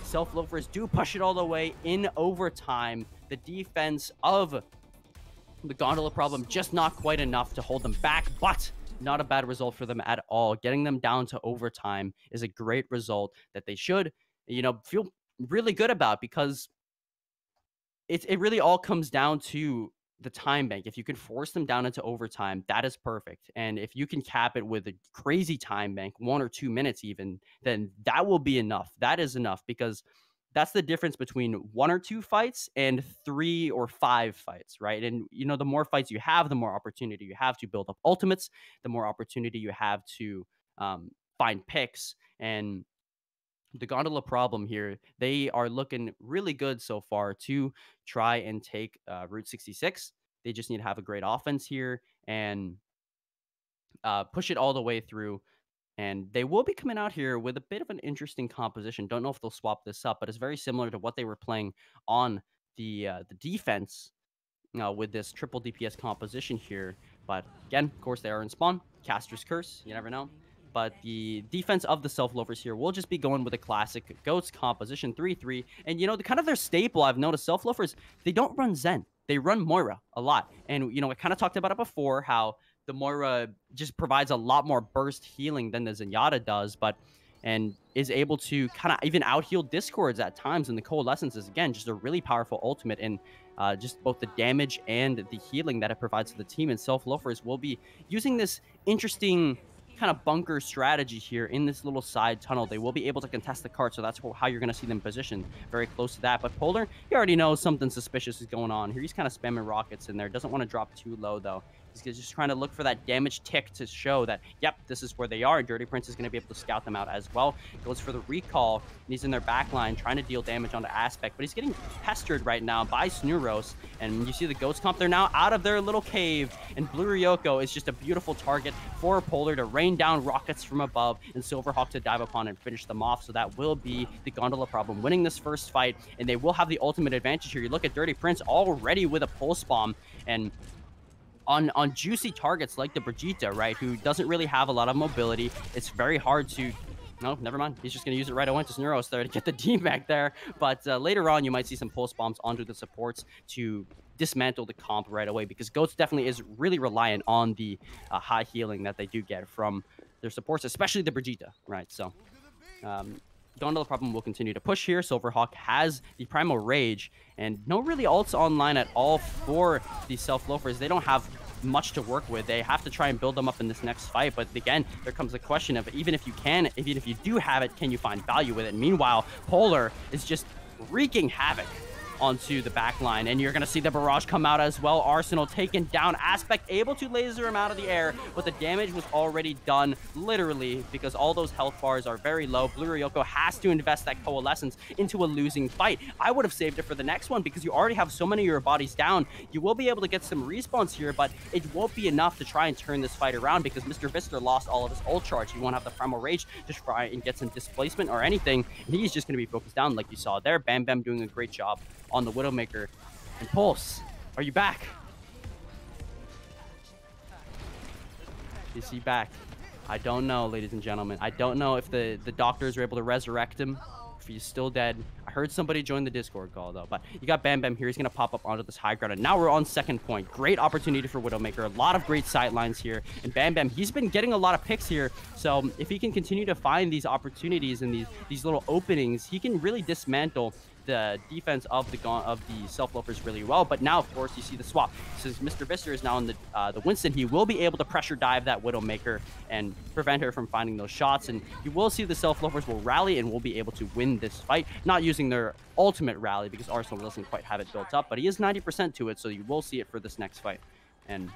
Self-Loafers do push it all the way in overtime. The defense of the Gondola Problem just not quite enough to hold them back, but not a bad result for them at all. Getting them down to overtime is a great result that they should, you know, feel really good about, because it really all comes down to the time bank. If you can force them down into overtime, that is perfect. And if you can cap it with a crazy time bank, 1 or 2 minutes even, then that will be enough. That is enough, because that's the difference between 1 or 2 fights and 3 or 5 fights, right? And, you know, the more fights you have, the more opportunity you have to build up ultimates, the more opportunity you have to find picks. And the Gondola Problem here, they are looking really good so far to try and take Route 66. They just need to have a great offense here and push it all the way through. And they will be coming out here with a bit of an interesting composition. Don't know if they'll swap this up, but it's very similar to what they were playing on the defense with this triple DPS composition here. But again, of course, they are in spawn. Caster's Curse, you never know. But the defense of the Self-Loafers here will just be going with a classic Goats composition 3-3. And, you know, the kind of their staple, I've noticed, Self-Loafers, they don't run Zen. They run Moira a lot. And, you know, I kind of talked about it before, how the Moira just provides a lot more burst healing than the Zenyatta does, and is able to kind of even out-heal Discords at times. And the Coalescence is, again, just a really powerful ultimate in just both the damage and the healing that it provides to the team. And Self-Loafers will be using this interesting kind of bunker strategy here in this little side tunnel. They will be able to contest the cart, so that's how you're going to see them positioned very close to that. But Polar, he already knows something suspicious is going on here. He's kind of spamming rockets in there. Doesn't want to drop too low, though. He's just trying to look for that damage tick to show that, yep, this is where they are. Dirty Prince is going to be able to scout them out as well. Goes for the recall, and he's in their back line trying to deal damage onto Aspect, but he's getting pestered right now by Snooros. And you see the Ghost Comp, they're now out of their little cave, and Blue Ryoko is just a beautiful target for Polar to rain down rockets from above, and Silverhawk to dive upon and finish them off. So that will be the Gondola problem winning this first fight, and they will have the ultimate advantage here. You look at Dirty Prince already with a pulse bomb, and on juicy targets like the Brigitte, right, who doesn't really have a lot of mobility, it's very hard to... No, never mind. He's just going to use it right away to Snurros there to get the team back there. But later on, you might see some pulse bombs onto the supports to dismantle the comp right away, because Goats definitely is really reliant on the high healing that they do get from their supports, especially the Brigitte, right? So Gondola problem will continue to push here. Silverhawk has the Primal Rage, and no really ults online at all for the Self-Loafers. They don't have much to work with. They have to try and build them up in this next fight. But again, there comes the question of, even if you do have it, can you find value with it? Meanwhile, Polar is just wreaking havoc onto the back line, and you're going to see the barrage come out as well. Arsenal taken down. Aspect able to laser him out of the air, but the damage was already done, literally, because all those health bars are very low. Blue Ryoko has to invest that Coalescence into a losing fight. I would have saved it for the next one, because you already have so many of your bodies down. You will be able to get some respawns here, but it won't be enough to try and turn this fight around, because Mr. Vister lost all of his ult charge. He won't have the Primal Rage to try and get some displacement or anything. He's just going to be focused down, like you saw there. Bam Bam doing a great job on the Widowmaker. And Pulse, are you back? Is he back? I don't know, ladies and gentlemen. I don't know if the doctors are able to resurrect him, if he's still dead. I heard somebody join the Discord call, though. But you got Bam Bam here. He's going to pop up onto this high ground. And now we're on second point. Great opportunity for Widowmaker. A lot of great sight lines here. And Bam Bam, he's been getting a lot of picks here. So if he can continue to find these opportunities and these little openings, he can really dismantle the defense of the Self-Loafers really well. But now, of course, you see the swap. Since Mr. Vister is now in the Winston, he will be able to pressure dive that Widowmaker and prevent her from finding those shots. And you will see the Self-Loafers will rally and will be able to win this fight, not using their ultimate rally, because Arsenal doesn't quite have it built up, but he is 90% to it, so you will see it for this next fight. And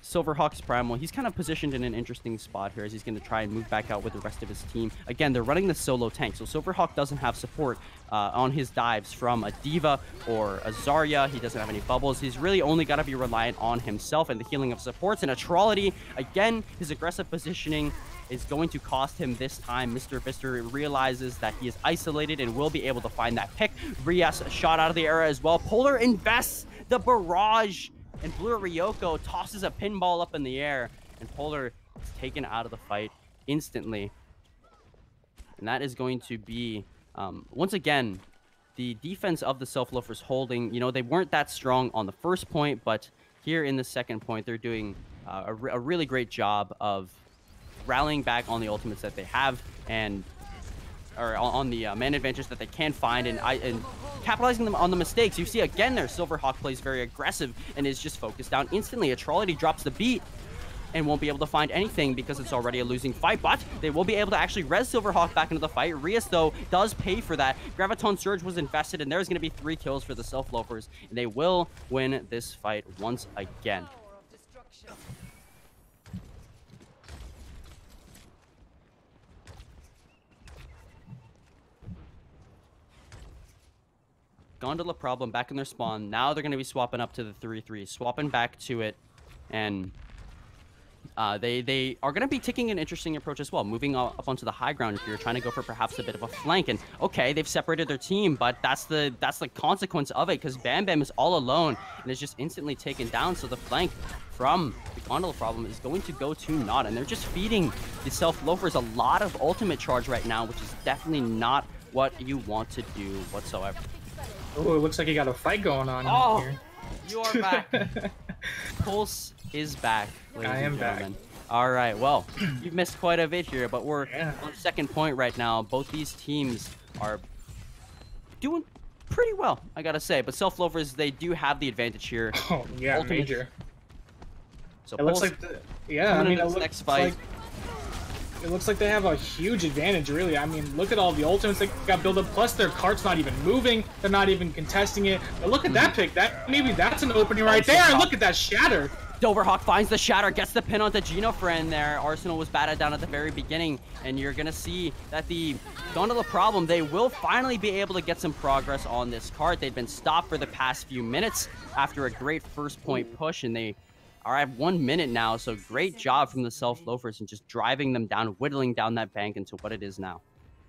Silverhawk's Primal, he's kind of positioned in an interesting spot here, as he's going to try and move back out with the rest of his team. Again, they're running the solo tank, so Silverhawk doesn't have support on his dives from a Diva or a Zarya. He doesn't have any bubbles. He's really only got to be reliant on himself and the healing of supports. And Atrality, again, his aggressive positioning is going to cost him this time. Mr. Vister realizes that he is isolated and will be able to find that pick. Rias shot out of the air as well. Polar invests the barrage, and Blue Ryoko tosses a pinball up in the air, and Polar is taken out of the fight instantly. And that is going to be, once again, the defense of the Self-Loafers holding. You know, they weren't that strong on the first point, but here in the second point, they're doing a really great job of rallying back on the ultimates that they have, and or on the man advantage that they can find, and capitalizing them on the mistakes. You see again there, Silverhawk plays very aggressive and is just focused down instantly. Atrality drops the beat and won't be able to find anything because it's already a losing fight, but they will be able to actually res Silverhawk back into the fight. Rias, though, does pay for that. Graviton Surge was invested, and there's going to be 3 kills for the Self-Loafers, and they will win this fight once again. Gondola problem back in their spawn. Now they're going to be swapping up to the 3-3, swapping back to it, and they are going to be taking an interesting approach as well, moving up onto the high ground if you're trying to go for perhaps a bit of a flank. And okay, they've separated their team, but that's the consequence of it, because Bam Bam is all alone and is just instantly taken down. So the flank from the Gondola problem is going to go to naught, and they're just feeding the Self-Loafers a lot of ultimate charge right now, which is definitely not what you want to do whatsoever. Oh, it looks like you got a fight going on here. You are back. Pulse is back, ladies and gentlemen. Back. All right, well, you've missed quite a bit here, but we're on second point right now. Both these teams are doing pretty well, I gotta say. But Self-Loafers, they do have the advantage here. Oh, yeah, Ultimate. major. So it looks like, I mean, it looks next fight. It looks like they have a huge advantage, really. I mean, look at all the ultimates that got built up. Plus, their cart's not even moving. They're not even contesting it. But look at that pick. Maybe that's an opening right there. And look at that shatter. Silverhawk finds the shatter, gets the pin onto Gino friend there. Arsenal was batted down at the very beginning, and you're going to see that the Gondola problem, they will finally be able to get some progress on this cart. They've been stopped for the past few minutes after a great first point push, and they are at 1 minute now, so great job from the Loafers and just driving them down, whittling down that bank into what it is now.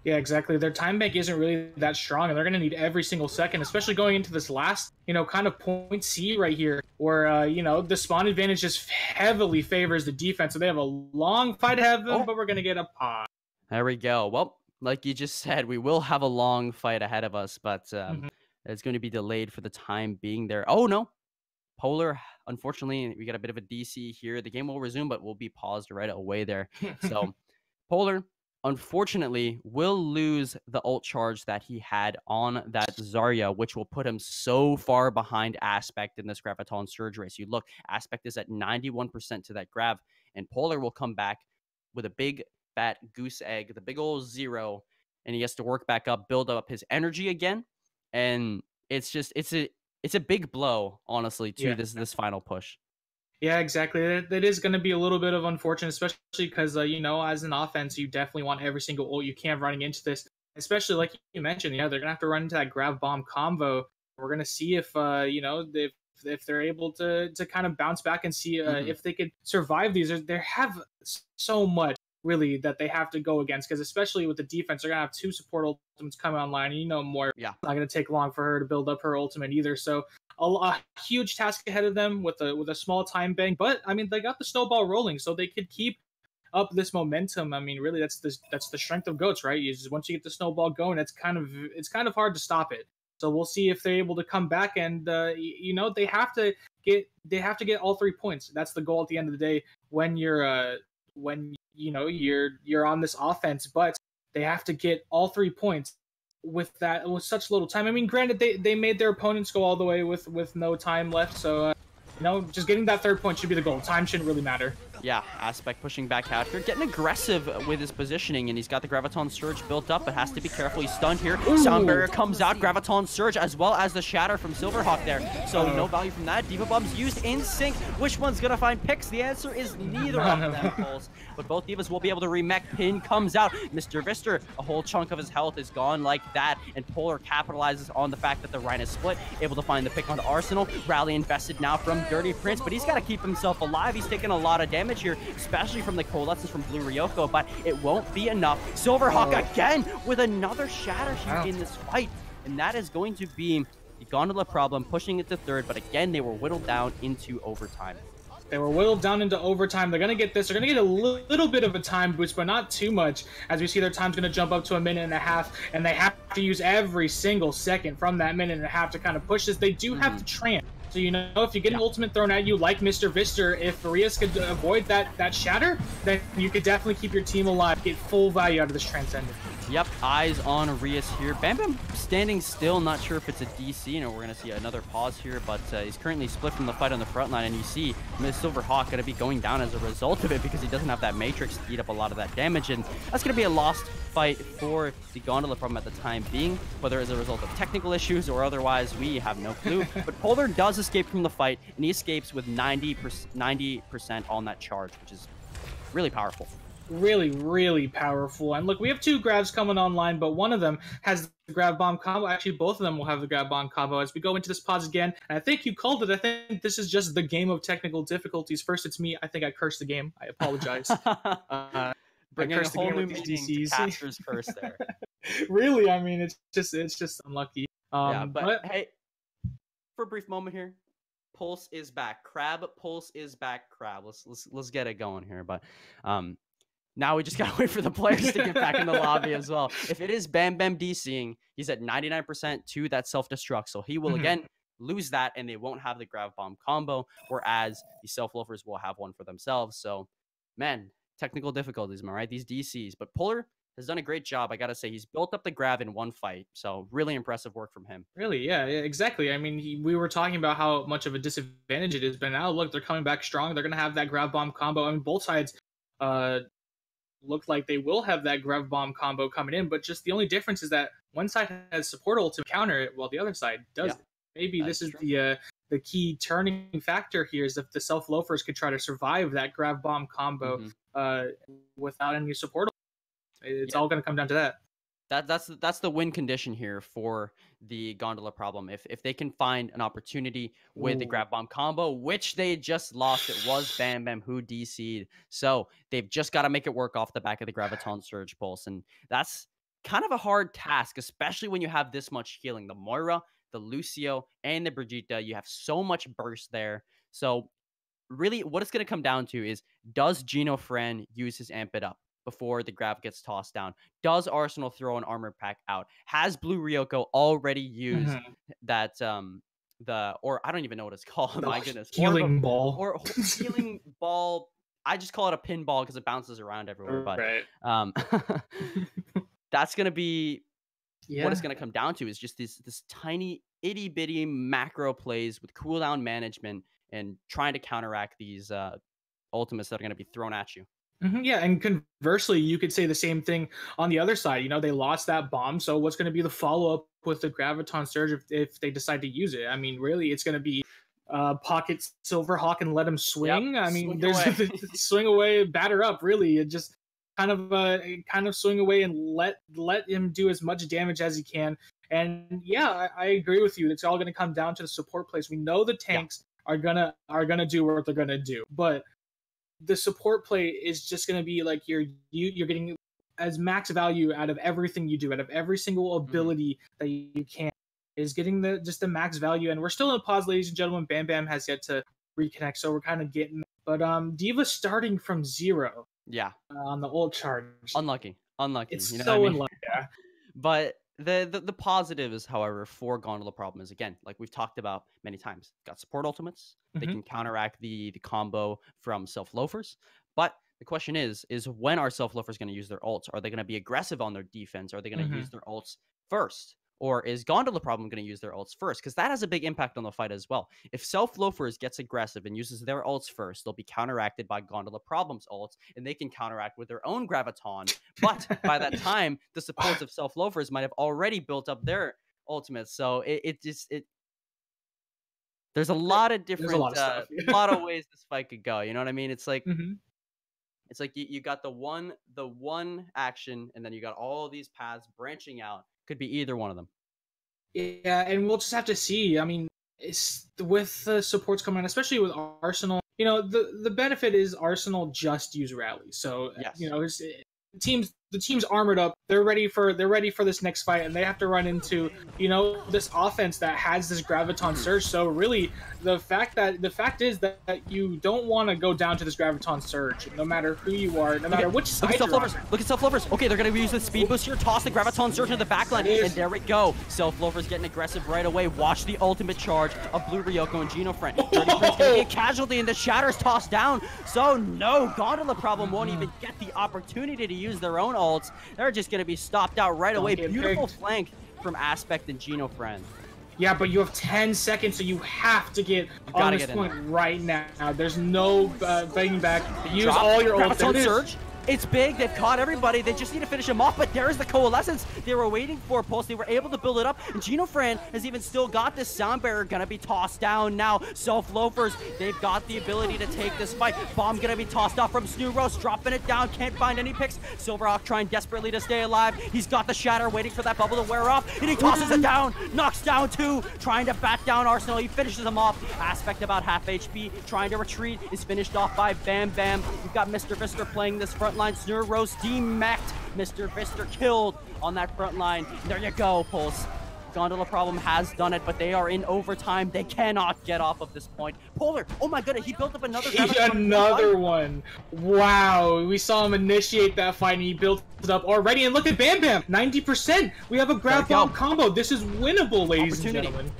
Yeah, exactly. Their time bank isn't really that strong, and they're going to need every single second, especially going into this last, kind of point C right here, where, the spawn advantage just heavily favors the defense. So they have a long fight ahead of them, but we're going to get a pause. There we go. Well, like you just said, we will have a long fight ahead of us, but it's going to be delayed for the time being there. Oh, no. Polar, unfortunately, we got a bit of a DC here. The game will resume, but will be paused right away there. So, Polar, unfortunately, will lose the ult charge that he had on that Zarya, which will put him so far behind Aspect in this Graviton Surge race. You look, Aspect is at 91% to that Grav, and Polar will come back with a big fat goose egg, the big old 0, and he has to work back up, build up his energy again, and it's a big blow, honestly, to this final push. Yeah, exactly. That is going to be a little bit of unfortunate, especially because, as an offense, you definitely want every single ult you can running into this. Especially like you mentioned, they're going to have to run into that grab bomb combo. We're going to see if, if they're able to kind of bounce back and see if they could survive these. They have so much, really, that they have to go against, because especially with the defense, they're going to have 2 support ultimates coming online, and Moira, not going to take long for her to build up her ultimate either. So a huge task ahead of them with a small time bank, but I mean, they got the snowball rolling, so they could keep up this momentum. I mean, really, that's the strength of GOATs, right? Once you get the snowball going, it's kind of hard to stop it. So we'll see if they're able to come back, and they have to get all 3 points. That's the goal at the end of the day when you're on this offense, but they have to get all 3 points with such little time. I mean, granted, they made their opponents go all the way with no time left, so just getting that 3rd point should be the goal. Time shouldn't really matter. Yeah, Aspect pushing back out here, getting aggressive with his positioning, and he's got the Graviton Surge built up, but has to be careful. He's stunned here. Sound Barrier comes out, Graviton Surge, as well as the Shatter from Silverhawk there. So no value from that. Diva Bombs used in sync. Which one's going to find picks? The answer is neither of them, Pulse. But both Divas will be able to remech. Pin comes out. Mr. Vister, a whole chunk of his health is gone like that, and Polar capitalizes on the fact that the Rhine is split, able to find the pick on the Arsenal. Rally invested now from Dirty Prince, but he's got to keep himself alive. He's taking a lot of damage here, especially from the Coalescence from Blue Ryoko, but it won't be enough. Silverhawk again with another Shatter here in this fight, and that is going to be the Gondola problem, pushing it to 3rd, but again, they were whittled down into overtime. They were whittled down into overtime. They're going to get this. They're going to get a little bit of a time boost, but not too much, as we see their time's going to jump up to 1.5 minutes, and they have to use every single second from that 1.5 minutes to kind of push this. They do have to tramp. So, if you get an ultimate thrown at you like Mr. Vister, if Rias could avoid that shatter, then you could definitely keep your team alive, get full value out of this Transcendent. Yep, eyes on Rias here. Bam Bam standing still, not sure if it's a DC. We're going to see another pause here, but he's currently split from the fight on the front line, and you see Miss Silverhawk going to be going down as a result of it because he doesn't have that Matrix to eat up a lot of that damage, and that's going to be a lost fight for the Gondola problem at the time being, whether as a result of technical issues or otherwise, we have no clue. But Polar does escape from the fight, and he escapes with 90% on that charge, which is really powerful. Really, really powerful. And look, we have 2 grabs coming online, but one of them has the grab bomb combo. Actually, both of them will have the grab bomb combo as we go into this pause again. And I think you called it. I think this is just the game of technical difficulties. First, it's me. I think I cursed the game. I apologize. Bringing a whole new meaning to Caster's curse there. Really, I mean, it's just unlucky. But hey, for a brief moment here, Pulse is back. Pulse is back. Let's get it going here. But now we just gotta wait for the players to get back in the lobby as well. If it is Bam Bam DCing, he's at 99% to that self-destruct, so he will again lose that, and they won't have the grab bomb combo, whereas the Loafers will have one for themselves. So, man, technical difficulties, am I right? These DCs, but Polar has done a great job. I gotta say, he's built up the grab in one fight, so really impressive work from him. Really, yeah, exactly. I mean, we were talking about how much of a disadvantage it is, but now look, they're coming back strong. They're gonna have that grab bomb combo. I mean, both sides, look like they will have that Grev Bomb combo coming in, but just the only difference is that one side has support ult to counter it, while the other side doesn't. Maybe this is the key turning factor here, is if the Self Loafers could try to survive that Grav Bomb combo without any support ult. It's all going to come down to that. That's the win condition here for the Gondola problem. If they can find an opportunity with the Grab Bomb combo, which they just lost, it was Bam Bam who DC'd. So they've just got to make it work off the back of the Graviton Surge Pulse. And that's kind of a hard task, especially when you have this much healing. The Moira, the Lucio, and the Brigitte, you have so much burst there. So really what it's going to come down to is, does Gino Fran use his Amp It Up before the grab gets tossed down? Does Arsenal throw an armor pack out? Has Blue Ryoko already used that or I don't even know what it's called. My goodness. Healing ball. Or healing ball. I just call it a pinball because it bounces around everywhere. But that's going to be what it's going to come down to, is just this tiny itty bitty macro plays with cooldown management and trying to counteract these ultimates that are going to be thrown at you. Yeah, and conversely, you could say the same thing on the other side. You know, they lost that bomb, so what's going to be the follow-up with the Graviton Surge if they decide to use it? I mean, really, it's going to be pocket Silverhawk and let him swing. Yep, I mean, swing there's away. swing away, batter up, really. It just kind of swing away and let him do as much damage as he can. And yeah, I agree with you. It's all going to come down to the support plays. We know the tanks are gonna do what they're gonna do, but the support play is just going to be like you're getting as max value out of everything you do, out of every single ability that you can, is getting the max value. And we're still in pause, ladies and gentlemen. Bam Bam has yet to reconnect, so we're kind of getting, but D.Va starting from 0 on the ult charge, unlucky it's you know so what I mean? unlucky. But the positives, however, for Gondola problem is, again, like we've talked about many times, got support ultimates. They can counteract the combo from Self Loafers. But the question is when are Self Loafers going to use their ults? Are they going to be aggressive on their defense? Are they going to use their ults first? Or is Gondola problem going to use their ults first? Because that has a big impact on the fight as well. If Self Loafers gets aggressive and uses their ults first, they'll be counteracted by Gondola problem's ults, and they can counteract with their own Graviton. But by that time, the supports of Self Loafers might have already built up their ultimates. So there's a lot of different, a lot of stuff. a lot of ways this fight could go. You know what I mean? It's like it's like you got the one action, and then you got all these paths branching out. Could be either one of them. Yeah, and we'll just have to see. I mean, it's, with the supports coming in, especially with Arsenal, you know, the benefit is Arsenal just use rally. So you know, the team's armored up. They're ready for this next fight, and they have to run into, you know, this offense that has this Graviton Surge. So really, the fact is that you don't want to go down to this Graviton Surge, no matter who you are, no matter which side you're on. Look at Self Loafers. Okay, they're going to use the speed boost here. Toss the Graviton Surge into the backline, and there we go. Self Loafers getting aggressive right away. Watch the ultimate charge of Blue Ryoko and Gino Fran. Dirty Prince going to be a casualty, and the Shatter's tossed down. So no, Gondola problem won't even get the opportunity to use their own ults. They're just going to be stopped out right away. Beautiful flank from Aspect and Gino Fran. Yeah, but you have 10 seconds, so you have to get on this point right now. There's no begging back. Use all your ults. Surge. It's big. They've caught everybody. They just need to finish him off, but there's the coalescence they were waiting for, Pulse. They were able to build it up, and Gino Fran has even still got this sound barrier. Gonna be tossed down now. Self Loafers, they've got the ability to take this fight. Bomb gonna be tossed off from Snoo Roast, dropping it down. Can't find any picks. Silverhawk trying desperately to stay alive. He's got the Shatter, waiting for that bubble to wear off, and he tosses it down. Knocks down 2, trying to bat down Arsenal. He finishes him off. Aspect about half HP, trying to retreat, is finished off by Bam Bam. We've got Mr. Vister playing this front line. Snoo Roast demacked. Mr. Vister killed on that front line. There you go, Pulse. Gondola problem has done it, but they are in overtime. They cannot get off of this point. Polar, oh my goodness, he built up another one. Wow, we saw him initiate that fight, and he built it up already. And look at Bam Bam, 90%. We have a grab bomb combo. This is winnable, ladies and gentlemen.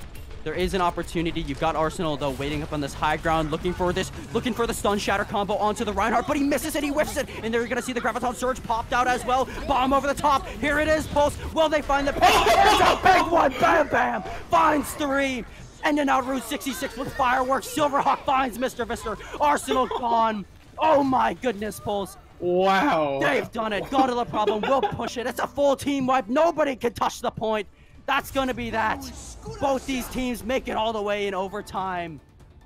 There is an opportunity. You've got Arsenal, though, waiting up on this high ground, looking for the stun shatter combo onto the Reinhardt, but he misses it, he whiffs it, and they're going to see the Graviton Surge popped out as well. Bomb over the top. Here it is, Pulse. Will they find the pick? There's a big one. Bam Bam finds 3. Ending out Route 66 with fireworks. Silverhawk finds Mr. Vister. Arsenal gone. Oh my goodness, Pulse. Wow. They've done it. Gondola problem. We'll push it. It's a full team wipe. Nobody can touch the point. That's going to be that. Both these teams make it all the way in overtime.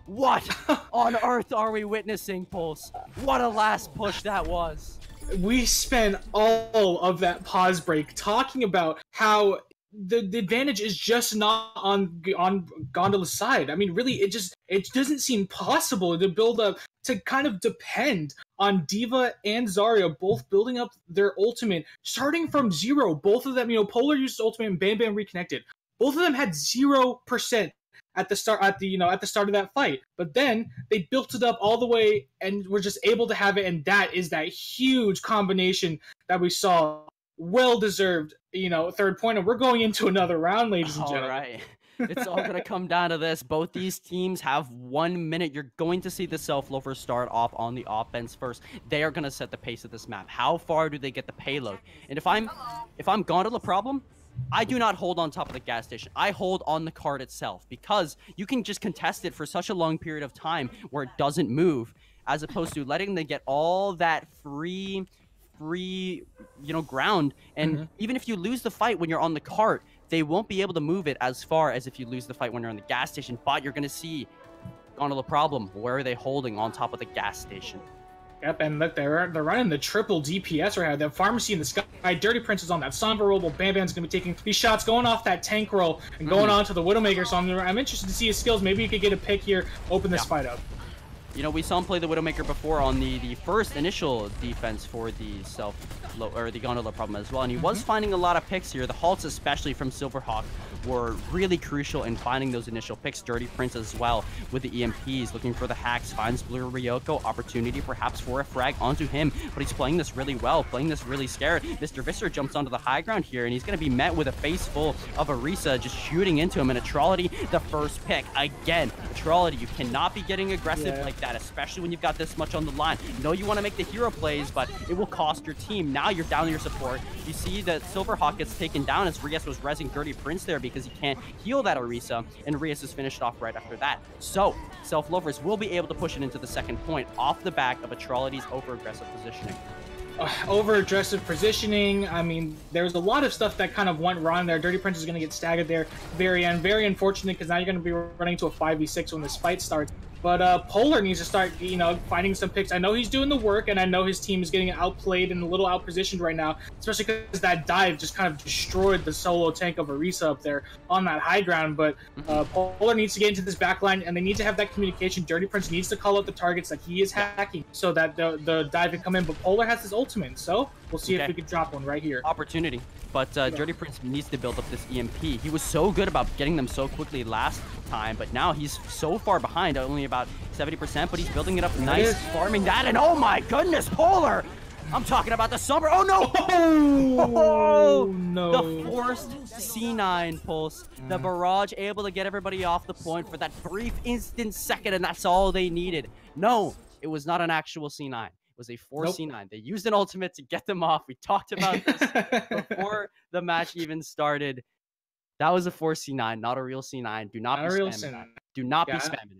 What on earth are we witnessing, Pulse? What a last push that was. We spent all of that pause break talking about how the advantage is just not on Gondola's side. I mean, really, it doesn't seem possible to build up, to kind of depend on D.Va and Zarya both building up their ultimate, starting from 0. Both of them, Polar used ultimate and Bam Bam reconnected. Both of them had 0% at the start of that fight. But then they built it up all the way and were just able to have it, and that is that huge combination that we saw. Well deserved, third point, and we're going into another round, ladies and gentlemen. All right. It's all going to come down to this. Both these teams have 1 minute. You're going to see the Self Loafers start off on the offense first. They are going to set the pace of this map. How far do they get the payload? And if I'm Gondola problem, I do not hold on top of the gas station. I hold on the card itself, because you can just contest it for such a long period of time where it doesn't move, as opposed to letting them get all that free ground. And even if you lose the fight when you're on the cart, they won't be able to move it as far as if you lose the fight when you're on the gas station. But you're going to see Gondola problem. Where are they holding on top of the gas station? Yep, and look, they're running the triple DPS right now. The Pharmacy in the sky, Dirty Prince is on that Sombra roll, but Bam Bam's going to be taking these shots, going off that tank roll, and going on to the Widowmaker. So I'm interested to see his skills. Maybe he could get a pick here, open this fight up. We saw him play the Widowmaker before on the first initial defense for the the Gondola problem as well, and he was finding a lot of picks here. The halts, especially from Silverhawk, were really crucial in finding those initial picks. Dirty Prince as well with the EMPs, looking for the hacks, finds Blue Ryoko, opportunity perhaps for a frag onto him, but he's playing this really well, playing this really scared. Mr. Visser jumps onto the high ground here, and he's going to be met with a face full of Arisa just shooting into him, and Atrality, the first pick. Again, Atrality, you cannot be getting aggressive like that, especially when you've got this much on the line. You want to make the hero plays, but it will cost your team. Now you're down to your support. You see that Silverhawk gets taken down as Rias was rezzing Dirty Prince there because he can't heal that Arisa, and Rias is finished off right after that. So, Self Loafers will be able to push it into the second point off the back of Atrality's over-aggressive positioning. Over-aggressive positioning. I mean, there's a lot of stuff that kind of went wrong there. Dirty Prince is going to get staggered there. Very unfortunate, because now you're going to be running to a 5v6 when this fight starts. But Polar needs to start, finding some picks. I know he's doing the work, and I know his team is getting outplayed and a little outpositioned right now, especially because that dive just kind of destroyed the solo tank of Arisa up there on that high ground. But Polar needs to get into this backline, and they need to have that communication. Dirty Prince needs to call out the targets that he is hacking so that the dive can come in. But Polar has his ultimate, so we'll see if we can drop one right here. Opportunity. But Dirty Prince needs to build up this EMP. He was so good about getting them so quickly last time, but now he's so far behind, only about 70%, but he's building it up nice, farming that, and oh my goodness, Polar! I'm talking about the Sombra. Oh no! Oh no! The forced C9 Pulse. The barrage able to get everybody off the point for that brief instant second, and that's all they needed. No, it was not an actual C9. Was a 4C9. They used an ultimate to get them off. We talked about this before the match even started. That was a 4C9, not a real C9. Do not be spamming that. Do not be spamming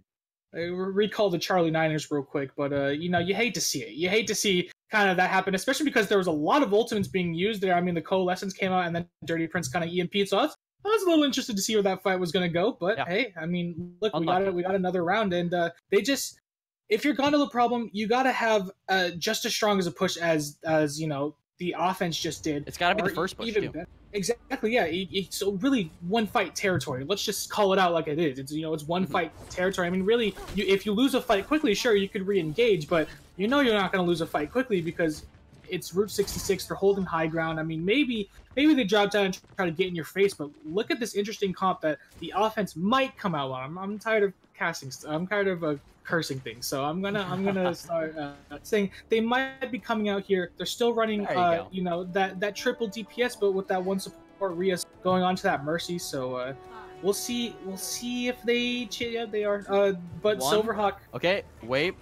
it. Recall the Charlie Niners real quick, but you hate to see it. You hate to see kind of that happen, especially because there was a lot of ultimates being used there. I mean, the Coalescence came out, and then Dirty Prince kind of EMP'd, so I was a little interested to see where that fight was going to go. But hey, I mean, look, we got another round, and they just. If you're Gondola problem, you got to have just as strong as a push as the offense just did. It's got to be the first push too. Exactly, yeah. So really, one fight territory. Let's just call it out like it is. It's one fight territory. I mean, really, if you lose a fight quickly, sure, you could re-engage, but you're not going to lose a fight quickly because it's Route 66. They're holding high ground. I mean, maybe they drop down and try to get in your face, but look at this interesting comp that the offense might come out on. I'm tired of casting. I'm tired of cursing things, so I'm gonna start saying they might be coming out here. They're still running, that triple DPS, but with that one support Rias going on to that Mercy. So we'll see if they. Yeah, they are. But Silverhawk. Okay, wait.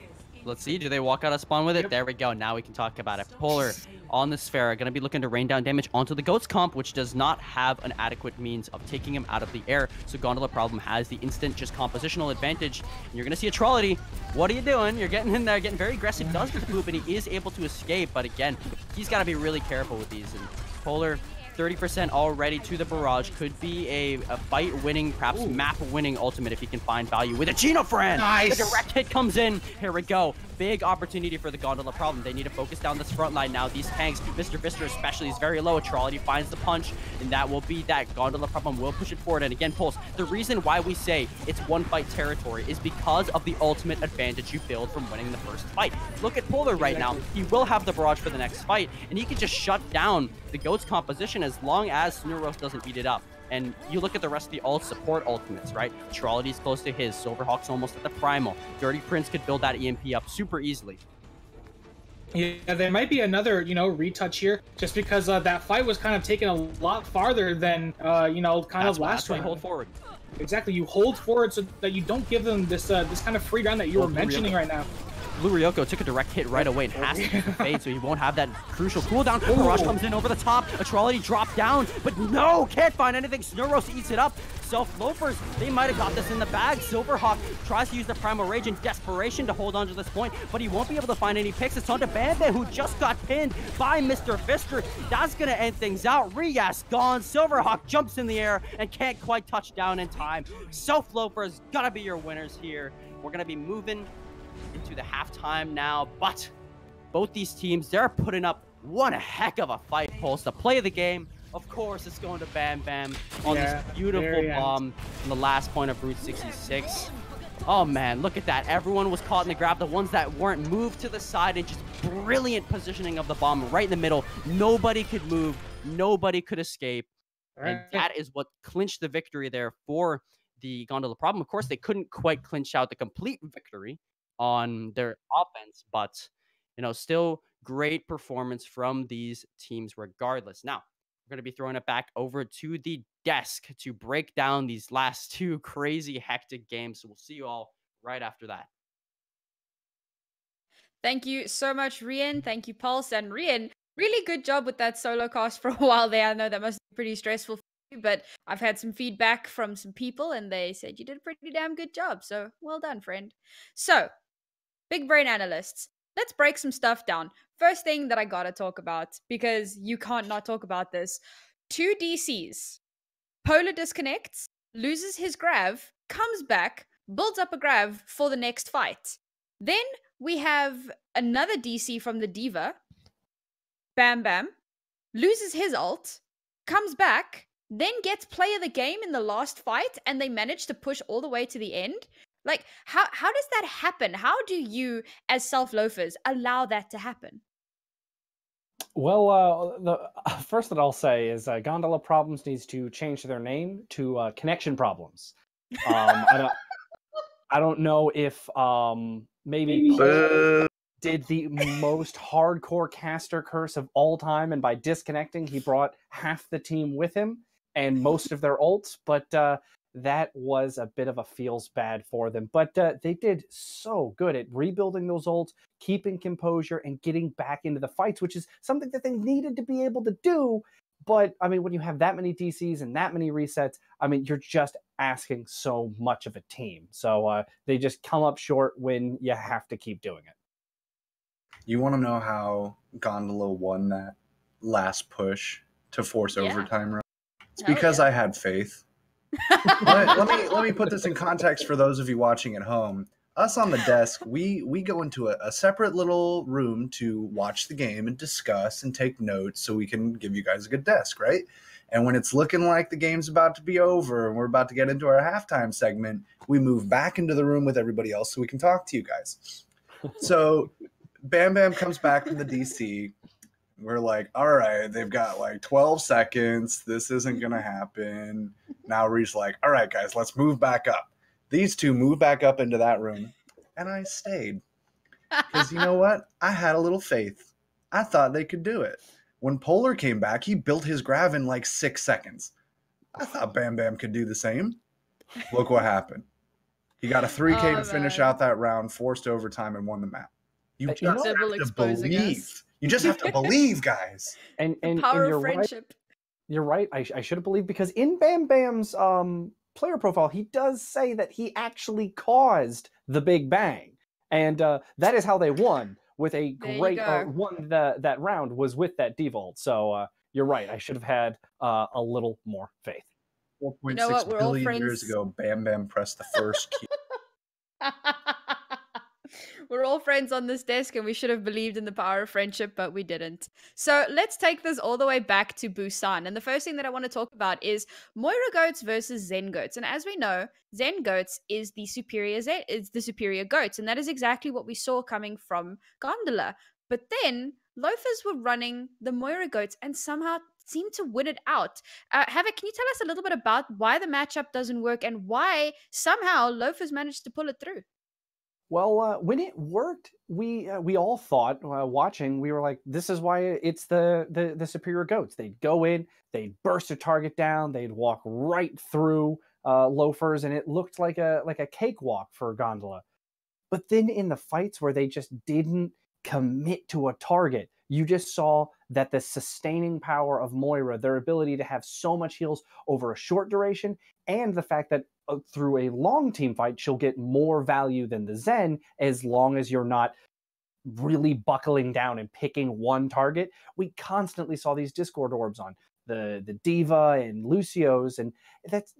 Let's see. Do they walk out of spawn with it? Yep. There we go. Now we can talk about it. Polar on the sphere. Going to be looking to rain down damage onto the Goats comp, which does not have an adequate means of taking him out of the air. So Gondola Problem has the instant just compositional advantage. And you're going to see a Trollity. What are you doing? You're getting in there, getting very aggressive. Does get the poop, and he is able to escape. But again, he's got to be really careful with these. And Polar, 30% already to the barrage. Could be a fight-winning, perhaps map-winning ultimate if he can find value with a Gino friend. Nice. The direct hit comes in. Here we go. Big opportunity for the Gondola Problem. They need to focus down this front line now. These tanks, Mr. Fister especially, is very low. Trollity finds the punch, and that will be that. Gondola Problem will push it forward. And again, Pulse, the reason why we say it's one-fight territory is because of the ultimate advantage you build from winning the first fight. Look at Polar right now. He will have the barrage for the next fight, and he can just shut down the Goat's composition as long as Snurros doesn't eat it up. And you look at the rest of the alt support ultimates, right? Trollity's close to his. Silverhawk's almost at the primal. Dirty Prince could build that EMP up super easily. Yeah, there might be another, retouch here, just because that fight was kind of taken a lot farther than, last round. Hold forward. Exactly, you hold forward so that you don't give them this this kind of free round that you were mentioning right now. Blue Ryoko took a direct hit right away and has to fade, so he won't have that crucial cooldown. Barrage comes in over the top. A Trollity dropped down, but no, can't find anything. Snurros eats it up. Loafers, they might have got this in the bag. Silverhawk tries to use the Primal Rage in desperation to hold on to this point, but he won't be able to find any picks. It's on to Banda, who just got pinned by Mr. Fister. That's going to end things out. Rias gone. Silverhawk jumps in the air and can't quite touch down in time. Loafers got to be your winners here. We're going to be moving into the halftime now, but both these teams, they're putting up one heck of a fight. Pulse, the play of the game, of course, it's going to Bam Bam on this beautiful bomb in the last point of Route 66. Oh man, look at that. Everyone was caught in the grab. The ones that weren't moved to the side, and just brilliant positioning of the bomb right in the middle. Nobody could move, nobody could escape, and that is what clinched the victory there for the Gondola Problem. Of course, they couldn't quite clinch out the complete victory on their offense, but still great performance from these teams regardless. Now we're going to be throwing it back over to the desk to break down these last two crazy hectic games, so we'll see you all right after that. Thank you so much, Rian. Thank you, Pulse. And Rian, really good job with that solo cast for a while there. I know that must be pretty stressful for you, but I've had some feedback from some people and they said you did a pretty damn good job, so well done, friend. So big brain analysts, let's break some stuff down. First thing that I gotta talk about, because you can't not talk about this. 2 DCs. Polar disconnects, loses his grav, comes back, builds up a grav for the next fight. Then we have another DC from the Diva. Bam Bam. Loses his ult, comes back, then gets play of the game in the last fight, and they manage to push all the way to the end. Like, how does that happen? How do you, as self-loafers, allow that to happen? Well, the first that I'll say is Gondola Problems needs to change their name to Connection Problems. I don't know if maybe Paul did the most hardcore caster curse of all time, and by disconnecting, he brought half the team with him and most of their ults, but that was a bit of a feels bad for them. But they did so good at rebuilding those ults, keeping composure, and getting back into the fights, which is something that they needed to be able to do. But, I mean, when you have that many DCs and that many resets, I mean, you're just asking so much of a team. So they just come up short when you have to keep doing it. You want to know how Gondola won that last push to force overtime run? It's because I had faith. let me put this in context for those of you watching at home. Us on the desk, we go into a separate little room to watch the game and discuss and take notes so we can give you guys a good desk, right? And when it's looking like the game's about to be over and we're about to get into our halftime segment, we move back into the room with everybody else so we can talk to you guys. So Bam Bam comes back from the DC. We're like, all right, they've got like 12 seconds. This isn't going to happen. Now Ree's like, all right, guys, let's move back up. These two moved back up into that room, and I stayed. Because you know what? I had a little faith. I thought they could do it. When Polar came back, he built his grav in like 6 seconds. I thought Bam Bam could do the same. Look what happened. He got a 3K to finish out that round, forced overtime, and won the map. You just You know- have Sybil to exposing believe. us. You just have to believe, guys. And The and power and of you're right. friendship. You're right. I should have believed, because in Bam Bam's player profile, he does say that he actually caused the Big Bang, and that is how they won with a There you great go. won that round was with that devault. So you're right. I should have had a little more faith. 4.6 You know what? We're all billion years friends. ago, Bam Bam pressed the first key. We're all friends on this desk, and we should have believed in the power of friendship, but we didn't. So let's take this all the way back to Busan. And the first thing that I want to talk about is Moira Goats versus Zen Goats. And as we know, Zen Goats is the superior goats, and that is exactly what we saw coming from Gondola. But then Loafers were running the Moira Goats and somehow seemed to win it out. Havoc, can you tell us a little bit about why the matchup doesn't work and why somehow Loafers managed to pull it through? Well, when it worked, we all thought, watching, we were like, this is why it's the superior goats. They'd go in, they'd burst a target down, they'd walk right through Loafers, and it looked like a cakewalk for Gondola. But then in the fights where they just didn't commit to a target, you just saw that the sustaining power of Moira, their ability to have so much heals over a short duration, and the fact that through a long team fight, she'll get more value than the Zen as long as you're not really buckling down and picking one target. We constantly saw these Discord orbs on the Diva and Lucio's, and that's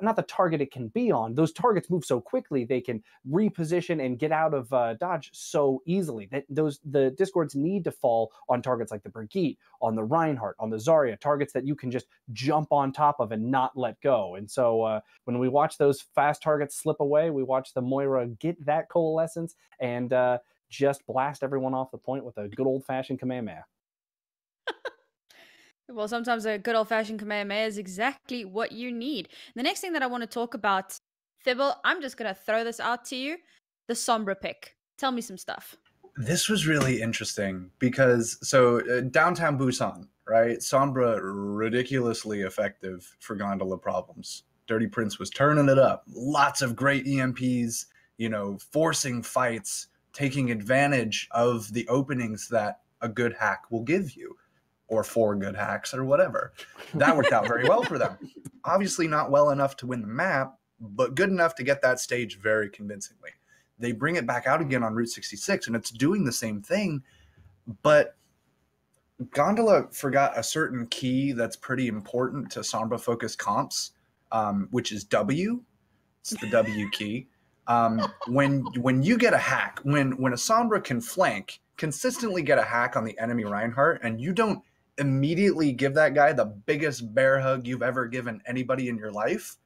not the target it can be on. Those targets move so quickly, they can reposition and get out of dodge so easily. The Discords need to fall on targets like the Brigitte, on the Reinhardt, on the Zarya, targets that you can just jump on top of and not let go. And so when we watch those fast targets slip away, we watch the Moira get that coalescence and just blast everyone off the point with a good old-fashioned Kamehameha. Well, sometimes a good old-fashioned Kamehameha is exactly what you need. The next thing that I want to talk about, Thibble, I'm just going to throw this out to you. The Sombra pick. Tell me some stuff. This was really interesting because, downtown Busan, right? Sombra, ridiculously effective for Gondola problems. Dirty Prince was turning it up. Lots of great EMPs, forcing fights, taking advantage of the openings that a good hack will give you, or 4 good hacks or whatever. That worked out very well for them. Obviously not well enough to win the map, but good enough to get that stage very convincingly. They bring it back out again on Route 66, and it's doing the same thing, but Gondola forgot a certain key that's pretty important to Sombra-focused comps, which is W. It's the W key. When you get a hack, when a Sombra can flank, consistently get a hack on the enemy Reinhardt, and you don't immediately give that guy the biggest bear hug you've ever given anybody in your life,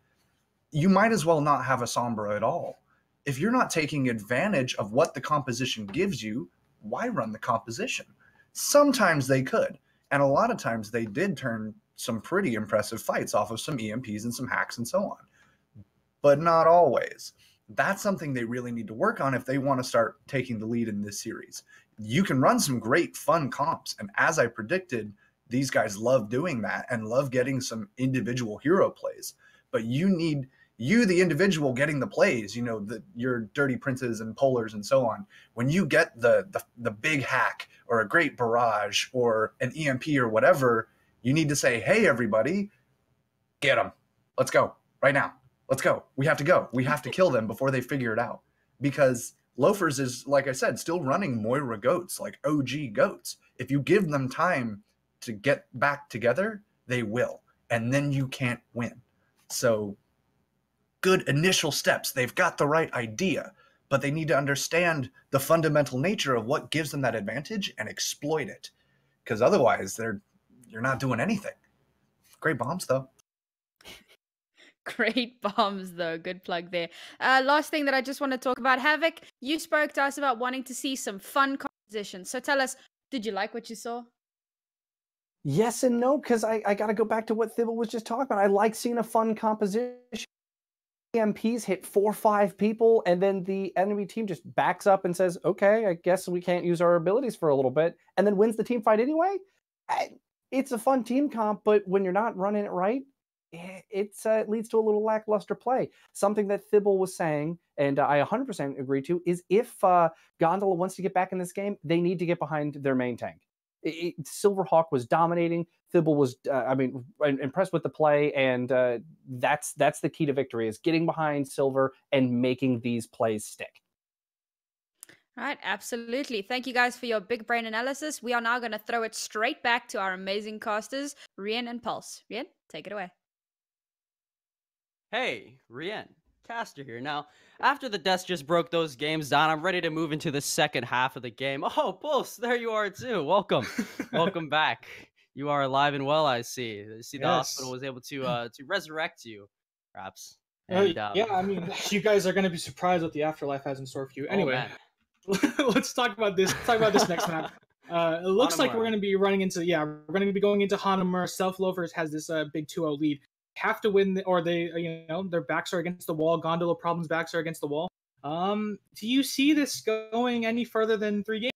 you might as well not have a Sombra at all. If you're not taking advantage of what the composition gives you, why run the composition? Sometimes they could, and a lot of times they did turn some pretty impressive fights off of some EMPs and some hacks and so on, but not always. That's something they really need to work on if they want to start taking the lead in this series. You can run some great fun comps, and as I predicted, these guys love doing that and love getting some individual hero plays, but you need the individual getting the plays, your Dirty Princes and Polars and so on. When you get the big hack or a great barrage or an EMP or whatever, you need to say, hey, everybody, get them. Let's go right now. Let's go. We have to go. We have to kill them before they figure it out. Because Loafers is, like I said, still running Moira goats, like OG goats. If you give them time to get back together, they will. And then you can't win. So good initial steps. They've got the right idea, but they need to understand the fundamental nature of what gives them that advantage and exploit it. Because otherwise, you're not doing anything. Great bombs, though. Great bombs, though. Good plug there. Last thing that I just want to talk about, Havoc, you spoke to us about wanting to see some fun compositions. So tell us, did you like what you saw? Yes and no, because I got to go back to what Thibble was just talking about. I like seeing a fun composition. EMPs hit 4 or 5 people, and then the enemy team just backs up and says, okay, I guess we can't use our abilities for a little bit, and then wins the team fight anyway. It's a fun team comp, but when you're not running it right, it leads to a little lackluster play. Something that Thibault was saying, and I 100% agree to, is if Gondola wants to get back in this game, they need to get behind their main tank. Silverhawk was dominating. Thibault was, impressed with the play, and that's the key to victory, is getting behind Silver and making these plays stick. All right, absolutely. Thank you guys for your big brain analysis. We are now going to throw it straight back to our amazing casters, Rian and Pulse. Rian, take it away. Hey, Rian, caster here. Now, after the desk just broke those games down, I'm ready to move into the second half of the game. Oh, Pulse, there you are too. Welcome. Welcome back. You are alive and well, I see. I see the hospital was able to resurrect you, perhaps. And, yeah, I mean, you guys are going to be surprised what the afterlife has in store for you. Anyway, let's talk about this. Let's talk about this next map. It looks like we're going to be running into, we're going to be going into Hanamura. Loafers has this big 2-0 lead. Have to win, or they, their backs are against the wall. Gondola Problem's backs are against the wall. Do you see this going any further than 3 games?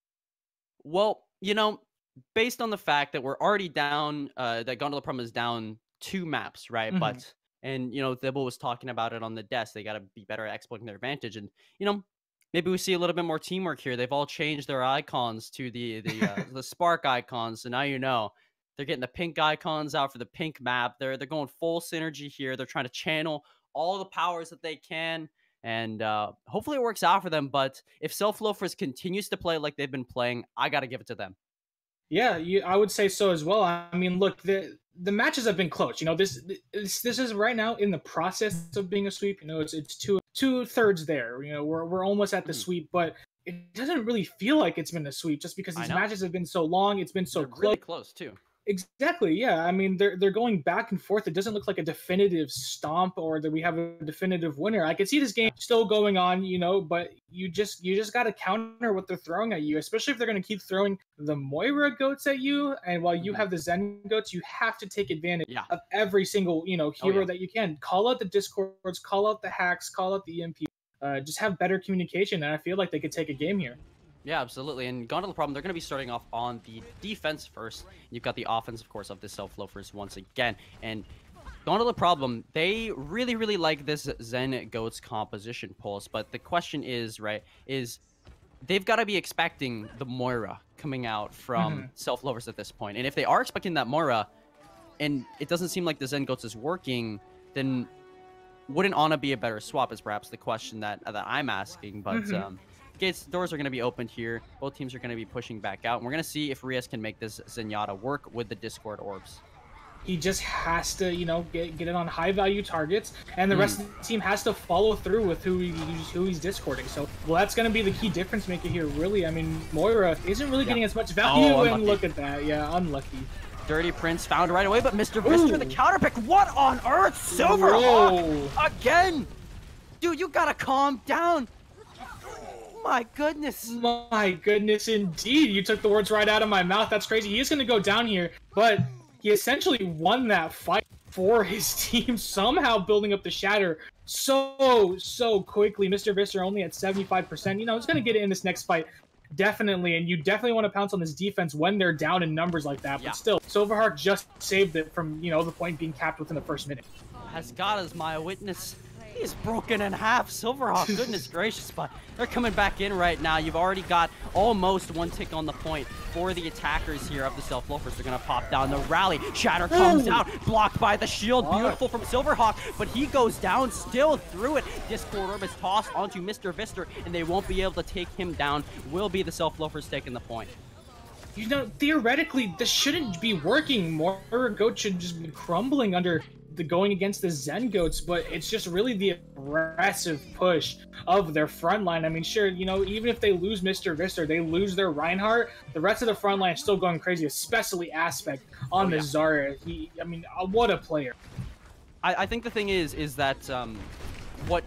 Well, based on the fact that we're already down, that Gondola Problem is down 2 maps, right? Mm-hmm. But, and, Thibault was talking about it on the desk. They got to be better at exploiting their advantage. And, maybe we see a little bit more teamwork here. They've all changed their icons to the spark icons. So now they're getting the pink icons out for the pink map. They're going full synergy here. They're trying to channel all the powers that they can. And hopefully it works out for them. But if Loafers continues to play like they've been playing, I got to give it to them. Yeah, I would say so as well. I mean, look, the matches have been close. This is right now in the process of being a sweep. It's two-thirds there. We're almost at the sweep, but it doesn't really feel like it's been a sweep just because these matches have been so long. It's been so really close too. Exactly. Yeah. I mean, they're going back and forth. It doesn't look like a definitive stomp or that we have a definitive winner. I can see this game still going on, but you just got to counter what they're throwing at you, especially if they're going to keep throwing the Moira goats at you. And while you have the Zen goats, you have to take advantage of every single, hero that you can. Call out the discords, call out the hacks, call out the EMP. Just have better communication. And I feel like they could take a game here. Yeah, absolutely. And Gondola Problem, they're going to be starting off on the defense first. You've got the offense, of course, of the Loafers once again. And Gondola Problem, they really, really like this Zen Goats composition, Pulse. But the question is, is they've got to be expecting the Moira coming out from Loafers at this point. And if they are expecting that Moira, and it doesn't seem like the Zen Goats is working, then wouldn't Ana be a better swap is perhaps the question that I'm asking. But doors are going to be opened here. Both teams are going to be pushing back out. And we're going to see if Rias can make this Zenyatta work with the Discord orbs. He just has to, get it on high-value targets, and the rest of the team has to follow through with who he's discording. So, that's going to be the key difference maker here, really. I mean, Moira isn't really getting as much value, and look at that. Yeah, unlucky. Dirty Prince found right away, but Mr. Vistor, the counter pick. What on earth? Silverhawk again! Dude, you got to calm down. My goodness. My goodness, indeed. You took the words right out of my mouth. That's crazy. He is going to go down here, but he essentially won that fight for his team, somehow building up the shatter so quickly. Mr. Visser only at 75%. He's going to get it in this next fight. Definitely, and you definitely want to pounce on this defense when they're down in numbers like that. But still, Silverhawk just saved it from, the point being capped within the first minute. As God is my witness, he's broken in half. Silverhawk, goodness gracious, but they're coming back in right now. You've already got almost one tick on the point for the attackers here of the Loafers. They're going to pop down the rally. Shatter comes out, blocked by the shield. Beautiful from Silverhawk, but he goes down still through it. Discord orb is tossed onto Mr. Vistor, and they won't be able to take him down. Will be the Loafers taking the point. Theoretically, this shouldn't be working. Moira Goat should just be crumbling under the going against the Zen Goats, but it's just really the aggressive push of their front line. I mean, sure, even if they lose Mr. Vistor, they lose their Reinhardt, the rest of the front line is still going crazy, especially Aspect on the Zarya. What a player. I think the thing is that what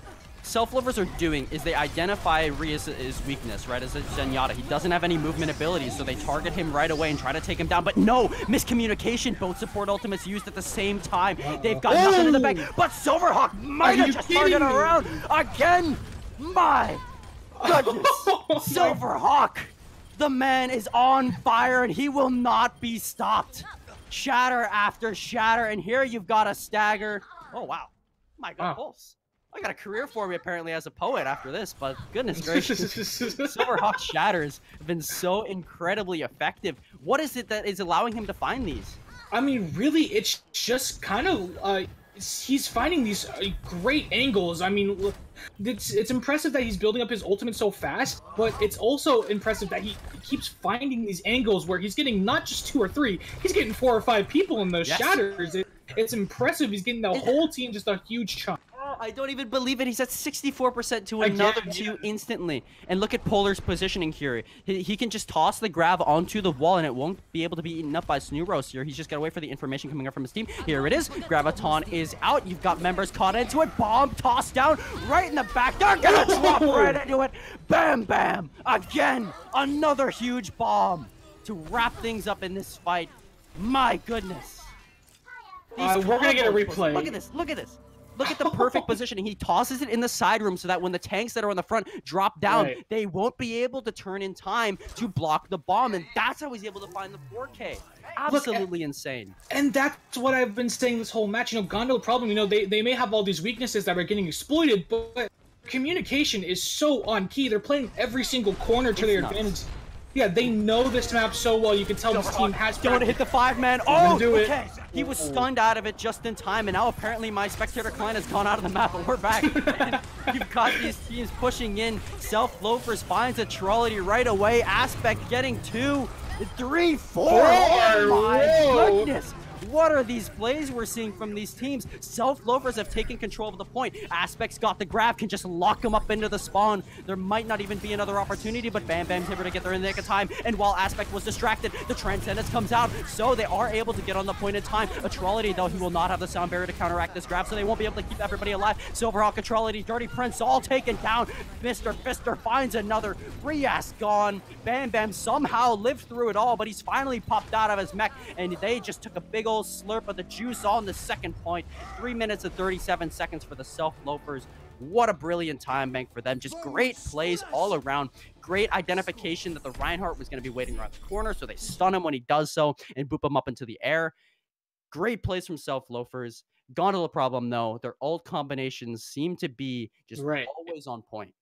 Loafers are doing is they identify Rias' weakness, right, as a Zenyatta. He doesn't have any movement abilities, so they target him right away and try to take him down. But no, miscommunication. Both support ultimates used at the same time. They've got nothing in the bag, but Silverhawk might have just turned it around again. My goodness. Silverhawk, the man is on fire, and he will not be stopped. Shatter after shatter, and here you've got a stagger. Oh, wow. My God, Wow. Pulse. I got a career for me, apparently, as a poet after this, but goodness gracious. Silverhawk Shatters have been so incredibly effective. What is it that is allowing him to find these? I mean, really, it's just kind of he's finding these great angles. I mean, look, it's impressive that he's building up his ultimate so fast, but it's also impressive that he keeps finding these angles where he's getting not just 2 or 3, he's getting 4 or 5 people in those shatters. It's impressive. He's getting the whole team just a huge chunk. I don't even believe it. He's at 64% to another 2 instantly. And look at Polar's positioning here. He can just toss the grab onto the wall, and it won't be able to be eaten up by Snoo Roast here. He's just got to wait for the information coming up from his team. Here it is. Graviton is out. You've got members caught into it. Bomb tossed down right in the back. They're going to drop right into it. Bam, bam. Again, another huge bomb to wrap things up in this fight. My goodness. We're going to get a replay. Look at this. Look at this. Look at the perfect positioning. He tosses it in the side room so that when the tanks that are on the front drop down, they won't be able to turn in time to block the bomb. And that's how he's able to find the 4K. Absolutely insane. And that's what I've been saying this whole match. You know, Gondola problem, you know, they may have all these weaknesses that are getting exploited, but communication is so on key. They're playing every single corner to their advantage. Yeah, they know this map so well. You can tell this team has don't hit the 5-man. Oh, okay. He was stunned out of it just in time, and now apparently my spectator client has gone out of the map, but we're back. You've got these teams pushing in. Self Loafers finds a Trolley right away. Aspect getting 2, 3, 4. Oh my goodness. What are these plays we're seeing from these teams? Self Loafers have taken control of the point. Aspect's got the grab, can just lock him up into the spawn. There might not even be another opportunity, but Bam Bam's able to get there in the nick of time. And while Aspect was distracted, the Transcendence comes out, so they are able to get on the point in time. Atrolity, though, he will not have the sound barrier to counteract this grab, so they won't be able to keep everybody alive. Silverhawk, Atrolity, Dirty Prince, all taken down. Mr. Fister finds another. Rias gone. Bam Bam somehow lived through it all, but he's finally popped out of his mech, and they just took a big old slurp of the juice on the second point. 3 minutes and 37 seconds for the Self Loafers. What a brilliant time bank for them. Just great plays all around. Great identification that the Reinhardt was going to be waiting around the corner, so they stun him when he does so and boop him up into the air. Great plays from Self Loafers. Gondola problem, though. Their ult combinations seem to be just always on point.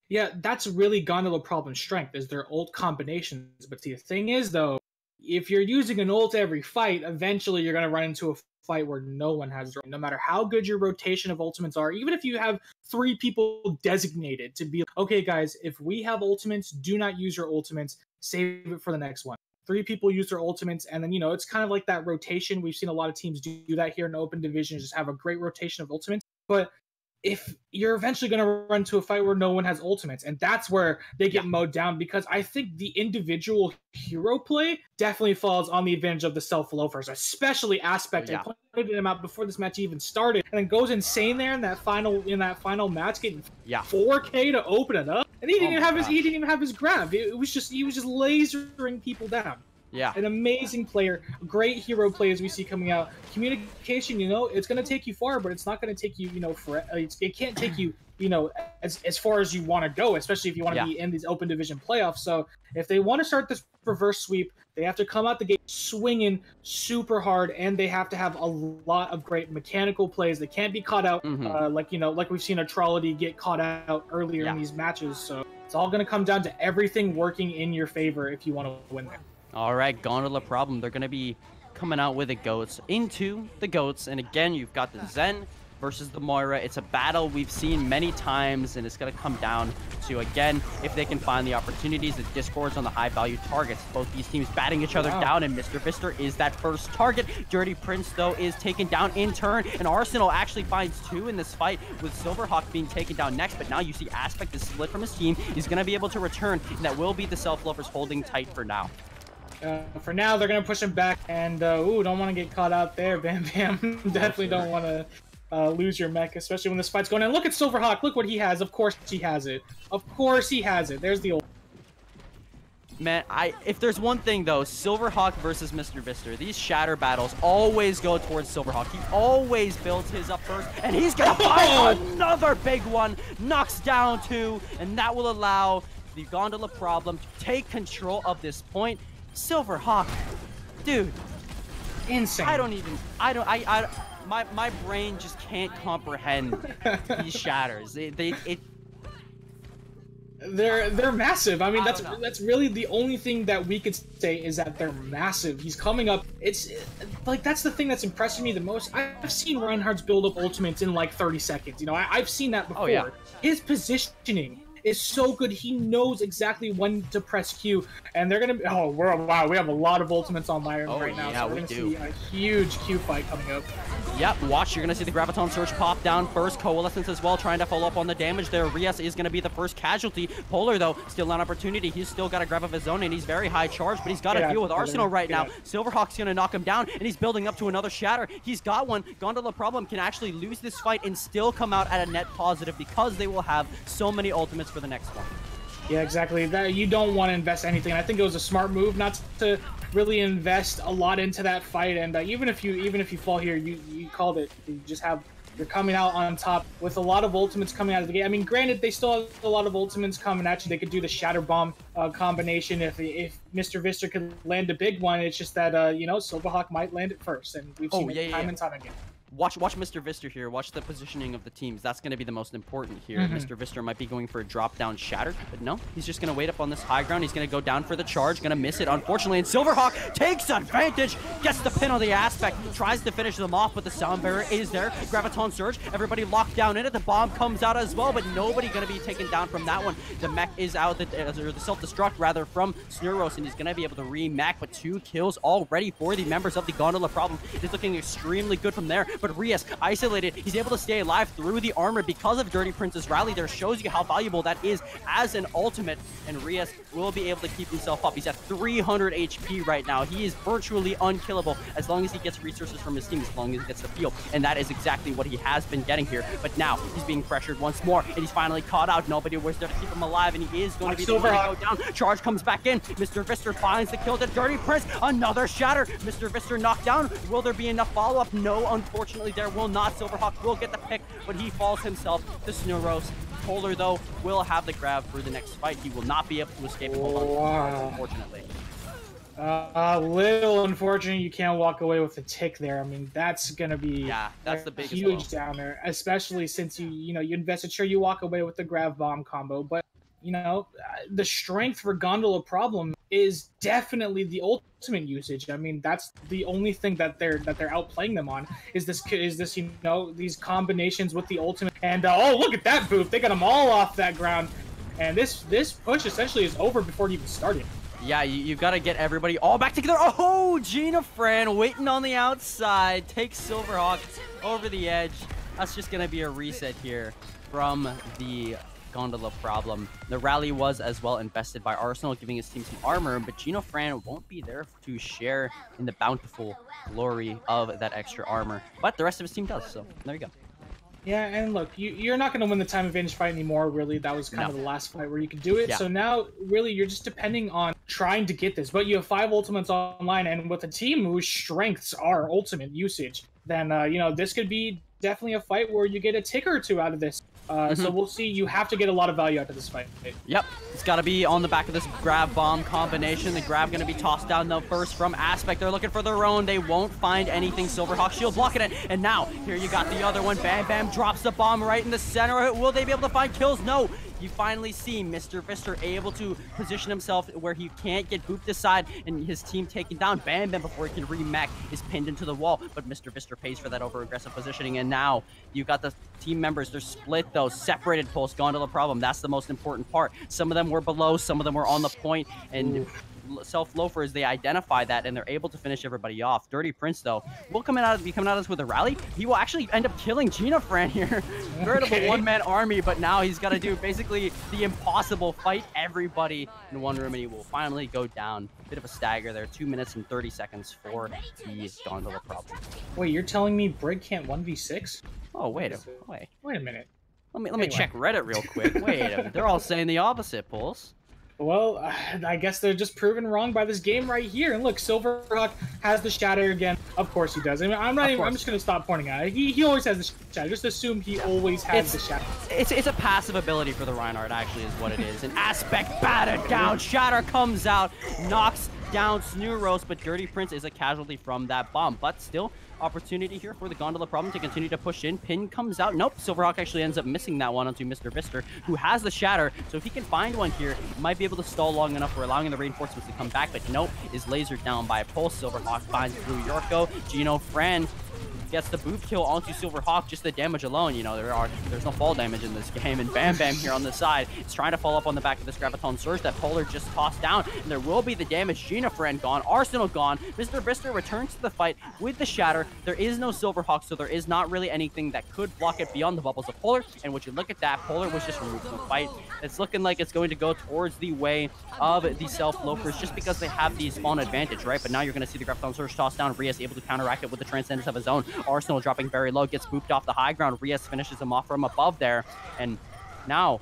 Yeah, that's really Gondola problem strength, is their ult combinations. But the thing is, though, if you're using an ult every fight, eventually you're going to run into a fight where no one has their ult. No matter how good your rotation of ultimates are, even if you have 3 people designated to be, okay, guys, if we have ultimates, do not use your ultimates. Save it for the next one. 3 people use their ultimates, and then, you know, it's kind of like that rotation. We've seen a lot of teams do that here in open division, just have a great rotation of ultimates. But if you're eventually going to run to a fight where no one has ultimates, and that's where they get mowed down, because I think the individual hero play definitely falls on the advantage of the Self Loafers, especially Aspect. I pointed him out before this match even started, and then goes insane there in that final match, getting 4K to open it up, and he didn't even have his grab. He was just lasering people down. Yeah. An amazing player, great hero play as we see coming out. Communication, you know, it's going to take you far, but it's not going to take you, you know, it can't take you, you know, as far as you want to go, especially if you want to be in these open division playoffs. So if they want to start this reverse sweep, they have to come out the gate swinging super hard, and they have to have a lot of great mechanical plays. They can't be caught out, like we've seen Atrolity get caught out earlier in these matches. So it's all going to come down to everything working in your favor if you want to win there. All right, Gondola problem. They're going to be coming out with the Goats into the Goats. And again, you've got the Zen versus the Moira. It's a battle we've seen many times, and it's going to come down to, again, if they can find the opportunities, the discords on the high-value targets. Both these teams batting each other down, and Mr. Vister is that first target. Dirty Prince, though, is taken down in turn, and Arsenal actually finds 2 in this fight, with Silverhawk being taken down next. But now you see Aspect is split from his team. He's going to be able to return, and that will be the Self Loafers holding tight for now. For now, they're going to push him back, and don't want to get caught out there, Bam Bam. Definitely don't want to lose your mech, especially when this fight's going on. Look at Silverhawk, look what he has. Of course he has it. Of course he has it. There's the old... Man, if there's one thing, though, Silverhawk versus Mr. Vister, these shatter battles always go towards Silverhawk. He always builds his up first, and he's going to find another big one. Knocks down 2, and that will allow the Gondola problem to take control of this point. Silverhawk, dude, insane. My brain just can't comprehend these shatters. They're massive. I mean, that's really the only thing that we could say is that they're massive. He's coming up. It's like that's the thing that's impressing me the most. I've seen Reinhardt's build up ultimates in like 30 seconds. You know, I've seen that before. Oh, yeah. His positioning is so good. He knows exactly when to press Q, and they're gonna. Oh, wow! We have a lot of ultimates on Byron right now. Yeah, so we're gonna see a huge Q fight coming up. Yep, watch, you're going to see the Graviton Surge pop down first. Coalescence as well, trying to follow up on the damage there. Rias is going to be the first casualty. Polar, though, still an opportunity. He's still got a grab of his own, and he's very high charge, but he's got to deal with Arsenal right now. Silverhawk's going to knock him down, and he's building up to another shatter. He's got one. Gondola Problem can actually lose this fight and still come out at a net positive because they will have so many ultimates for the next one. Yeah, exactly. That you don't want to invest anything. I think it was a smart move not to really invest a lot into that fight. And even if you fall here, you called it. You're coming out on top with a lot of ultimates coming out of the game. I mean, granted, they still have a lot of ultimates coming at you. They could do the Shatter Bomb combination if Mr. Vista could land a big one. It's just that you know, Silverhawk might land it first, and we've seen it time and time again. Watch Mr. Vister here. Watch the positioning of the teams. That's going to be the most important here. Mr. Vister might be going for a drop-down shatter, but no. He's just going to wait up on this high ground. He's going to go down for the charge. Going to miss it, unfortunately. And Silverhawk takes advantage. Gets the pin on the aspect. Tries to finish them off, but the sound barrier is there. Graviton Surge. Everybody locked down in it. The bomb comes out as well, but nobody going to be taken down from that one. The mech is out, or the self-destruct, rather, from Snurros, and he's going to be able to re-mech, but 2 kills already for the members of the Gondola Problem. It is looking extremely good from there, but Rias isolated. He's able to stay alive through the armor because of Dirty Prince's rally. There shows you how valuable that is as an ultimate, and Rias will be able to keep himself up. He's at 300 HP right now. He is virtually unkillable as long as he gets resources from his team, as long as he gets the field, and that is exactly what he has been getting here. But now he's being pressured once more, and he's finally caught out. Nobody was there to keep him alive, and he is going to be the one to go down. Charge comes back in. Mr. Vister finds the kill to Dirty Prince. Another shatter. Mr. Vister knocked down. Will there be enough follow-up? No, unfortunately there will not. Silverhawk will get the pick, but he falls himself to Snurros. Polar, though, will have the grab for the next fight. He will not be able to escape and hold on, unfortunately. A little unfortunate you can't walk away with a tick there. I mean, that's going to be that's the biggest huge downer, especially since you invested. Sure, you walk away with the grab bomb combo, but you know, the strength for Gondola Problem is definitely the ultimate usage. I mean, that's the only thing that they're outplaying them on is this you know, these combinations with the ultimate. And oh, look at that booth! They got them all off that ground, and this push essentially is over before it even started. Yeah, you've got to get everybody all back together. Oh, Gina Fran waiting on the outside, takes Silverhawk over the edge. That's just gonna be a reset here from the Gondola Problem. The rally was as well invested by Arsenal, giving his team some armor, but Gino Fran won't be there to share in the bountiful glory of that extra armor. But the rest of his team does, so there you go. Yeah, and look, you're not going to win the time advantage fight anymore, really. That was kind of the last fight where you could do it. Yeah. So now, really, you're just depending on trying to get this. But you have 5 ultimates online, and with a team whose strengths are ultimate usage, then, you know, this could be definitely a fight where you get a tick or 2 out of this. So we'll see. You have to get a lot of value out of this fight. Yep. It's got to be on the back of this grab bomb combination. The grab going to be tossed down though first from Aspect. They're looking for their own. They won't find anything. Silverhawk shield blocking it. And now, here you got the other one. Bam Bam drops the bomb right in the center. Will they be able to find kills? No. You finally see Mr. Vister able to position himself where he can't get booped aside and his team taken down. Bam Bam, before he can re-mech, is pinned into the wall, but Mr. Vister pays for that over-aggressive positioning, and now you got the team members. They're split, though, separated post Gondola Problem. That's the most important part. Some of them were below, some of them were on the point, and Loafers, they identify that and they're able to finish everybody off. Dirty Prince, though, will be coming out of this with a rally. He will actually end up killing Gina Fran here. Veritable one-man army, but now he's got to do basically the impossible, fight everybody in one room, and he will finally go down. Bit of a stagger there. 2 minutes and 30 seconds for the Gondola Problem. Wait, you're telling me Brig can't 1v6? Oh, wait a minute. Let me check Reddit real quick. Wait a minute. They're all saying the opposite, Pulse. Well, I guess they're just proven wrong by this game right here. And look, Silverhawk has the shatter again. Of course he does. I mean, I'm just gonna stop pointing at it. He always has the shatter. Just assume he always has the shatter. It's a passive ability for the Reinhardt, actually, is what it is. An Aspect battered down. Shatter comes out, knocks down Snooros, but Dirty Prince is a casualty from that bomb. But still, opportunity here for the Gondola problem to continue to push in. Pin comes out. Nope, Silverhawk actually ends up missing that one onto Mr. Vister, who has the shatter. So if he can find one here, he might be able to stall long enough for allowing the reinforcements to come back. But nope, is lasered down by a pulse. Silverhawk finds Blue Yorko. Gino Fran gets the boot kill onto Silverhawk. Just the damage alone, you know, there's no fall damage in this game. And Bam Bam here on the side is trying to follow up on the back of this Graviton Surge that Polar just tossed down. And there will be the damage. Gina Friend gone. Arsenal gone. Mr. Brister returns to the fight with the shatter. There is no Silverhawk, so there is not really anything that could block it beyond the bubbles of Polar. And would you look at that, Polar was just removed from the fight. It's looking like it's going to go towards the way of the Self-Loafers just because they have the spawn advantage, right? But now you're going to see the Graviton Surge toss down. Rias able to counteract it with the Transcendence of his own. Arsenal dropping very low, gets booped off the high ground. Rias finishes him off from above there, and now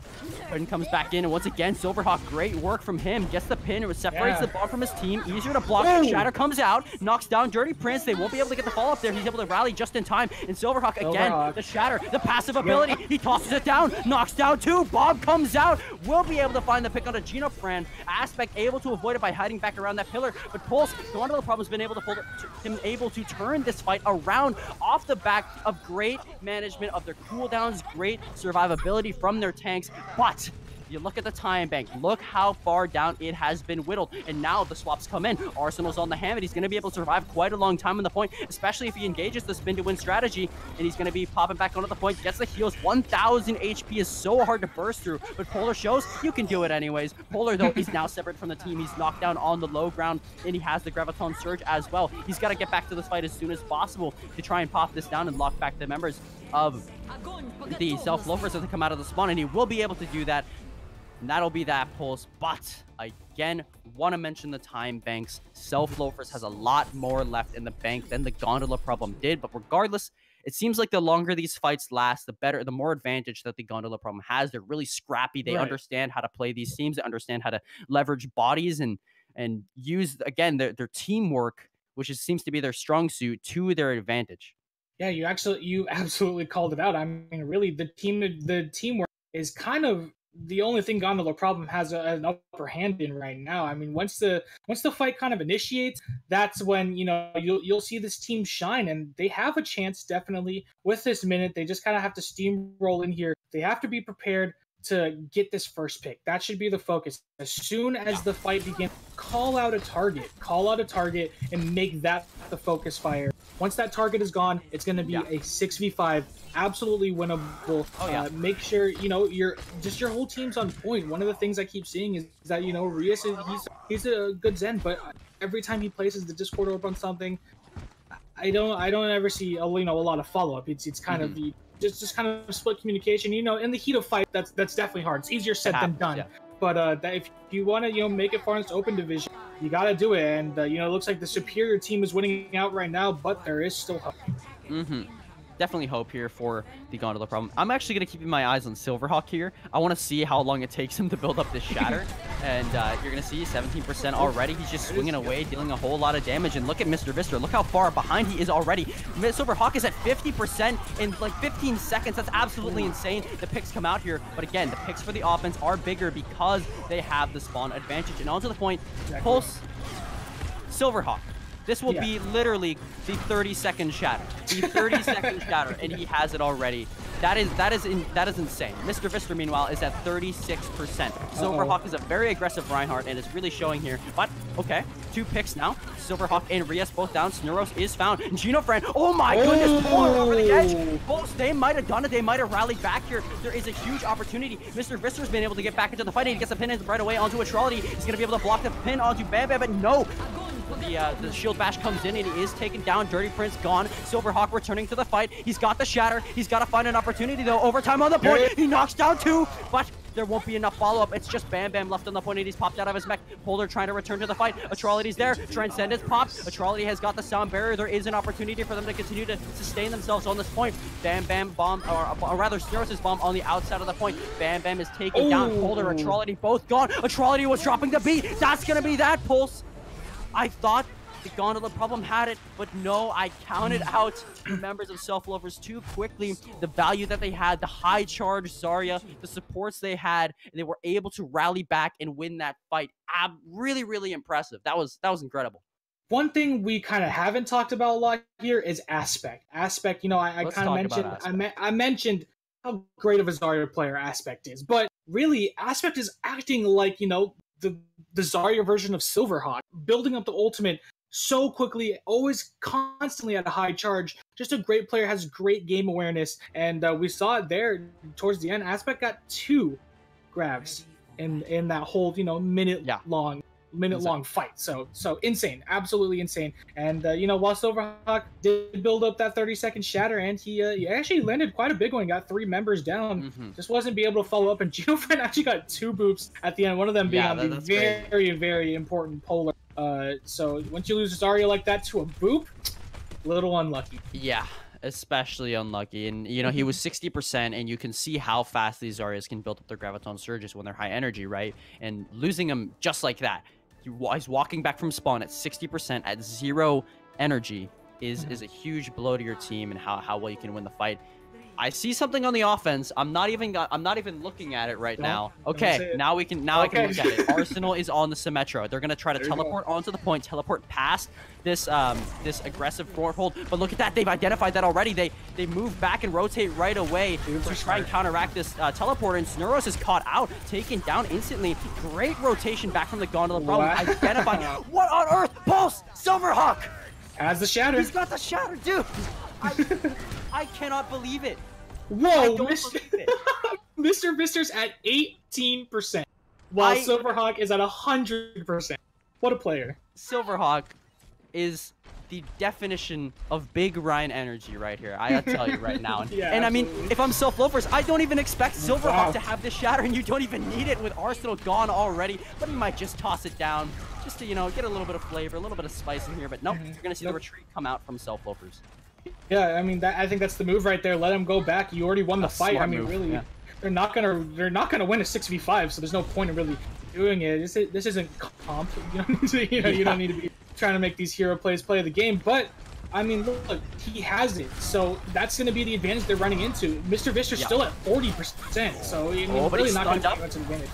Pin comes back in, and once again Silverhawk, great work from him, gets the pin, it separates the bomb from his team, easier to block. Shatter comes out, knocks down Dirty Prince. They won't be able to get the follow up there. He's able to rally just in time, and Silverhawk again, the shatter, the passive ability, he tosses it down, knocks down two. Bob comes out, will be able to find the pick on a Gino Fran. Aspect able to avoid it by hiding back around that pillar, but Pulse, Gondola Problem's been able to able to turn this fight around off the back of great management of their cooldowns, great survivability from their tanks. But you look at the time bank, look how far down it has been whittled, and now the swaps come in. Arsenal's on the Hammond. He's going to be able to survive quite a long time on the point, especially if he engages the spin to win strategy, and he's going to be popping back onto the point, gets the heals. 1000 HP is so hard to burst through, but Polar shows you can do it anyways. Polar, though, is now separate from the team. He's knocked down on the low ground, and he has the Graviton Surge as well. He's got to get back to this fight as soon as possible to try and pop this down and lock back the members of the Self-Loafers as they come out of the spawn, and he will be able to do that. And that'll be that, Pulse. But again, want to mention the time banks. Self-Loafers has a lot more left in the bank than the Gondola Problem did. But regardless, it seems like the longer these fights last, the better, the more advantage that the Gondola Problem has. They're really scrappy. They understand how to play these teams. They understand how to leverage bodies and use, again, their teamwork, which seems to be their strong suit, to their advantage. Yeah, you absolutely called it out. I mean, really, the teamwork is kind of the only thing Gondola Problem has an upper hand in right now. I mean, once the fight kind of initiates, that's when, you know, you'll see this team shine, and they have a chance definitely with this minute. They just kind of have to steamroll in here. They have to be prepared to get this first pick. That should be the focus. As soon as the fight begins, call out a target, and make that the focus fire. Once that target is gone, it's going to be a 6v5, absolutely winnable. Make sure, you know, your whole team's on point. One of the things I keep seeing is that, you know, Rias, he's a good Zen, but every time he places the Discord orb on something, I don't ever see a lot of follow up. It's kind of just kind of split communication. You know, in the heat of fight, that's definitely hard. It's easier said than done. But if you want to, you know, make it far in this open division, you got to do it. And you know, it looks like the superior team is winning out right now, but there is still hope. Definitely hope here for the Gondola Problem. I'm actually going to keep my eyes on Silverhawk here. I want to see how long it takes him to build up this shatter. And you're going to see 17% already. He's just swinging away, dealing a whole lot of damage. And look at Mr. Vister. Look how far behind he is already. Silverhawk is at 50% in like 15 seconds. That's absolutely insane. The picks come out here. But again, the picks for the offense are bigger because they have the spawn advantage. And on to the point, Pulse, Silverhawk. This will be literally the 30-second shatter. The 30-second shatter, and he has it already. That is insane. Mr. Vister, meanwhile, is at 36%. Silverhawk is a very aggressive Reinhardt, and it's really showing here. But, okay, 2 picks now. Silverhawk and Rias both down. Snurros is found. And Gino Friend, oh my goodness, Polar over the edge. Both, they might have done it. They might have rallied back here. There is a huge opportunity. Mr. Vister's been able to get back into the fight. He gets the pin in right away onto Atrality. He's going to be able to block the pin onto Bam Bam, but no. The shield bash comes in, and he is taken down. Dirty Prince gone. Silverhawk returning to the fight. He's got the shatter. He's got to find an opportunity, though. Overtime on the point. He knocks down 2, but there won't be enough follow-up. It's just Bam Bam left on the point, and he's popped out of his mech. Polar trying to return to the fight. Atrality's there. Transcendence pops. Atrality has got the sound barrier. There is an opportunity for them to continue to sustain themselves on this point. Bam Bam bomb, or rather Snurros' bomb on the outside of the point. Bam Bam is taken down. Polar, Atrality both gone. Atrality was dropping the beat. That's going to be that, Pulse. I thought The Gondola problem had it, but no, I counted out the members of Self-Loafers too quickly. The value that they had, the high charge Zarya, the supports they had, and they were able to rally back and win that fight. Really, really impressive. That was incredible. One thing we kind of haven't talked about a lot here is Aspect. Aspect, you know, I kind of mentioned, I mentioned how great of a Zarya player Aspect is, but really, Aspect is acting like, you know, the Zarya version of Silverhawk, building up the ultimate so quickly, always constantly at a high charge. Just a great player, has great game awareness, and we saw it there towards the end. Aspect got 2 grabs in that whole, you know, minute long fight. So insane, absolutely insane. And you know, while Silverhawk did build up that 30-second shatter, and he actually landed quite a big one, got 3 members down, just wasn't be able to follow up. And Genofriend actually got 2 boops at the end, one of them being on the very important Polar. So once you lose Zarya like that to a boop, little unlucky. Yeah, especially unlucky. And you know, he was 60%, and you can see how fast these Zaryas can build up their graviton surges when they're high energy, right? And losing him just like that, he's walking back from spawn at 60% at 0 energy is a huge blow to your team and how well you can win the fight. I see something on the offense. I'm not even looking at it right now. Okay, now I can look at it. Arsenal is on the Symmetra. They're gonna try to teleport onto the point, teleport past this aggressive forward hold. But look at that, they've identified that already. They move back and rotate right away to try and counteract this teleport. And Snurros is caught out, taken down instantly. Great rotation back from the Gondola. Problem identified. What on earth? Pulse! Silverhawk has the shatter. He's got the shatter, dude. I cannot believe it. Whoa, Mr. Vister's at 18%, while Silverhawk is at 100%. What a player. Silverhawk is the definition of big Ryan energy right here. I gotta tell you right now. And I mean, if I'm Self-Loafers, I don't even expect Silverhawk to have this shatter, and you don't even need it with Arsenal gone already. But he might just toss it down just to, you know, get a little bit of flavor, a little bit of spice in here. But nope, you're gonna see the retreat come out from Self-Loafers. Yeah, I mean, I think that's the move right there. Let him go back. You already won the fight. I mean, really, they're not gonna win a 6v5, so there's no point in really doing it. This isn't comp. You don't need to be trying to make these hero plays play the game. But I mean, look, he has it, so that's gonna be the advantage they're running into. Mr. Vister's still at 40%, so I mean, really not gonna take much advantage.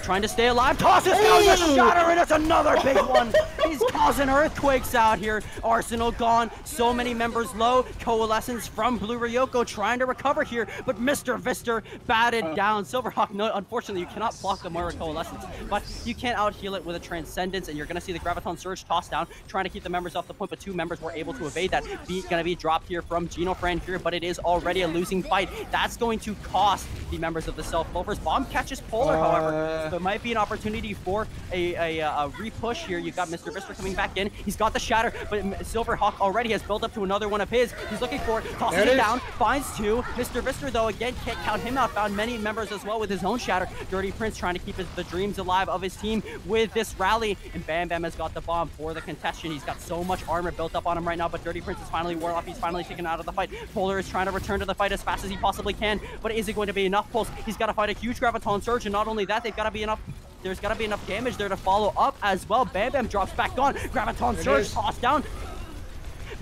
Trying to stay alive, tosses down the shatter, and it's another big one. He's causing earthquakes out here. Arsenal gone, so many members low. Coalescence from Blue Ryoko trying to recover here, but Mr. Vister batted down. Silverhawk, no, unfortunately, you cannot block the Moira Coalescence, but you can't out-heal it with a Transcendence, and you're going to see the Graviton Surge tossed down, trying to keep the members off the point, but 2 members were able to evade that. Going to be dropped here from Genofriend here, but it is already a losing fight. That's going to cost the members of the Self-Loafers. Bomb catches Polar, however. So it might be an opportunity for a re-push here. You've got Mr. Vister coming back in. He's got the shatter, but Silverhawk already has built up to another one of his. He's looking for it, tosses it down, finds 2. Mr. Vister, though, again, can't count him out. Found many members as well with his own shatter. Dirty Prince trying to keep the dreams alive of his team with this rally. And Bam Bam has got the bomb for the contestation. He's got so much armor built up on him right now, but Dirty Prince is finally worn off. He's finally taken out of the fight. Polar is trying to return to the fight as fast as he possibly can, but is it going to be enough, Pulse? He's got to fight a huge Graviton Surge, and not only that, they've got to be enough. There's got to be enough damage there to follow up as well. Bam Bam drops back on. Graviton Surge tossed down.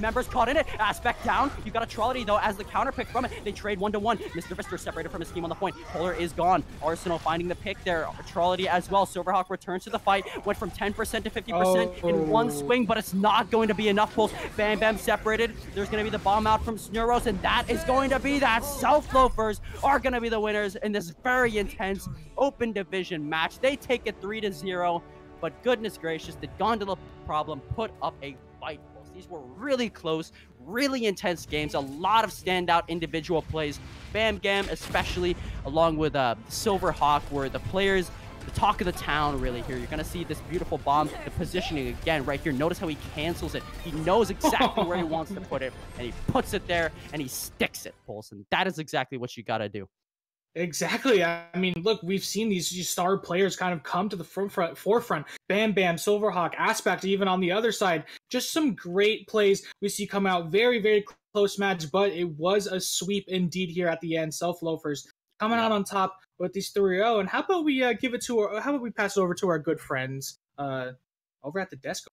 Members caught in it. Aspect down. You got a Trolley, though, as the counter pick from it. They trade 1-to-1. Mr. Vister separated from his team on the point. Polar is gone. Arsenal finding the pick there. Trolley as well. Silverhawk returns to the fight. Went from 10% to 50% in one swing, but it's not going to be enough. Pulse. Bam Bam separated. There's going to be the bomb out from Snurros, and that is going to be that. Self-Loafers are going to be the winners in this very intense open division match. They take it 3-0, but goodness gracious, the Gondola problem put up a fight. These were really close, really intense games, a lot of standout individual plays. Bam Gam especially, along with Silverhawk, were the players, the talk of the town really here. You're going to see this beautiful bomb, the positioning again right here. Notice how he cancels it. He knows exactly where he wants to put it, and he puts it there, and he sticks it, Pulse. And that is exactly what you got to do. Exactly. I mean, look, we've seen these star players kind of come to the forefront. Bam Bam, Silverhawk, Aspect, even on the other side. Just some great plays we see come out. Very, very close match, but it was a sweep indeed here at the end. Self-Loafers coming out on top with these 3-0. And how about we pass it over to our good friends over at the desk?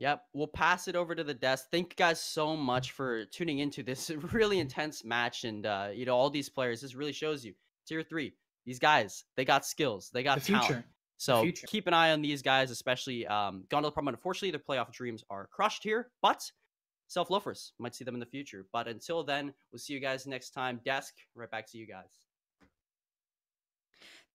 Yep, we'll pass it over to the desk. Thank you guys so much for tuning into this really intense match. And, all these players, this really shows you. Tier 3, these guys, they got skills, they The got talent. future. The So future. keep an eye on these guys, especially Gondola Problem. Unfortunately, their playoff dreams are crushed here, but Loafers might see them in the future. But until then, we'll see you guys next time. Desk, right back to you guys.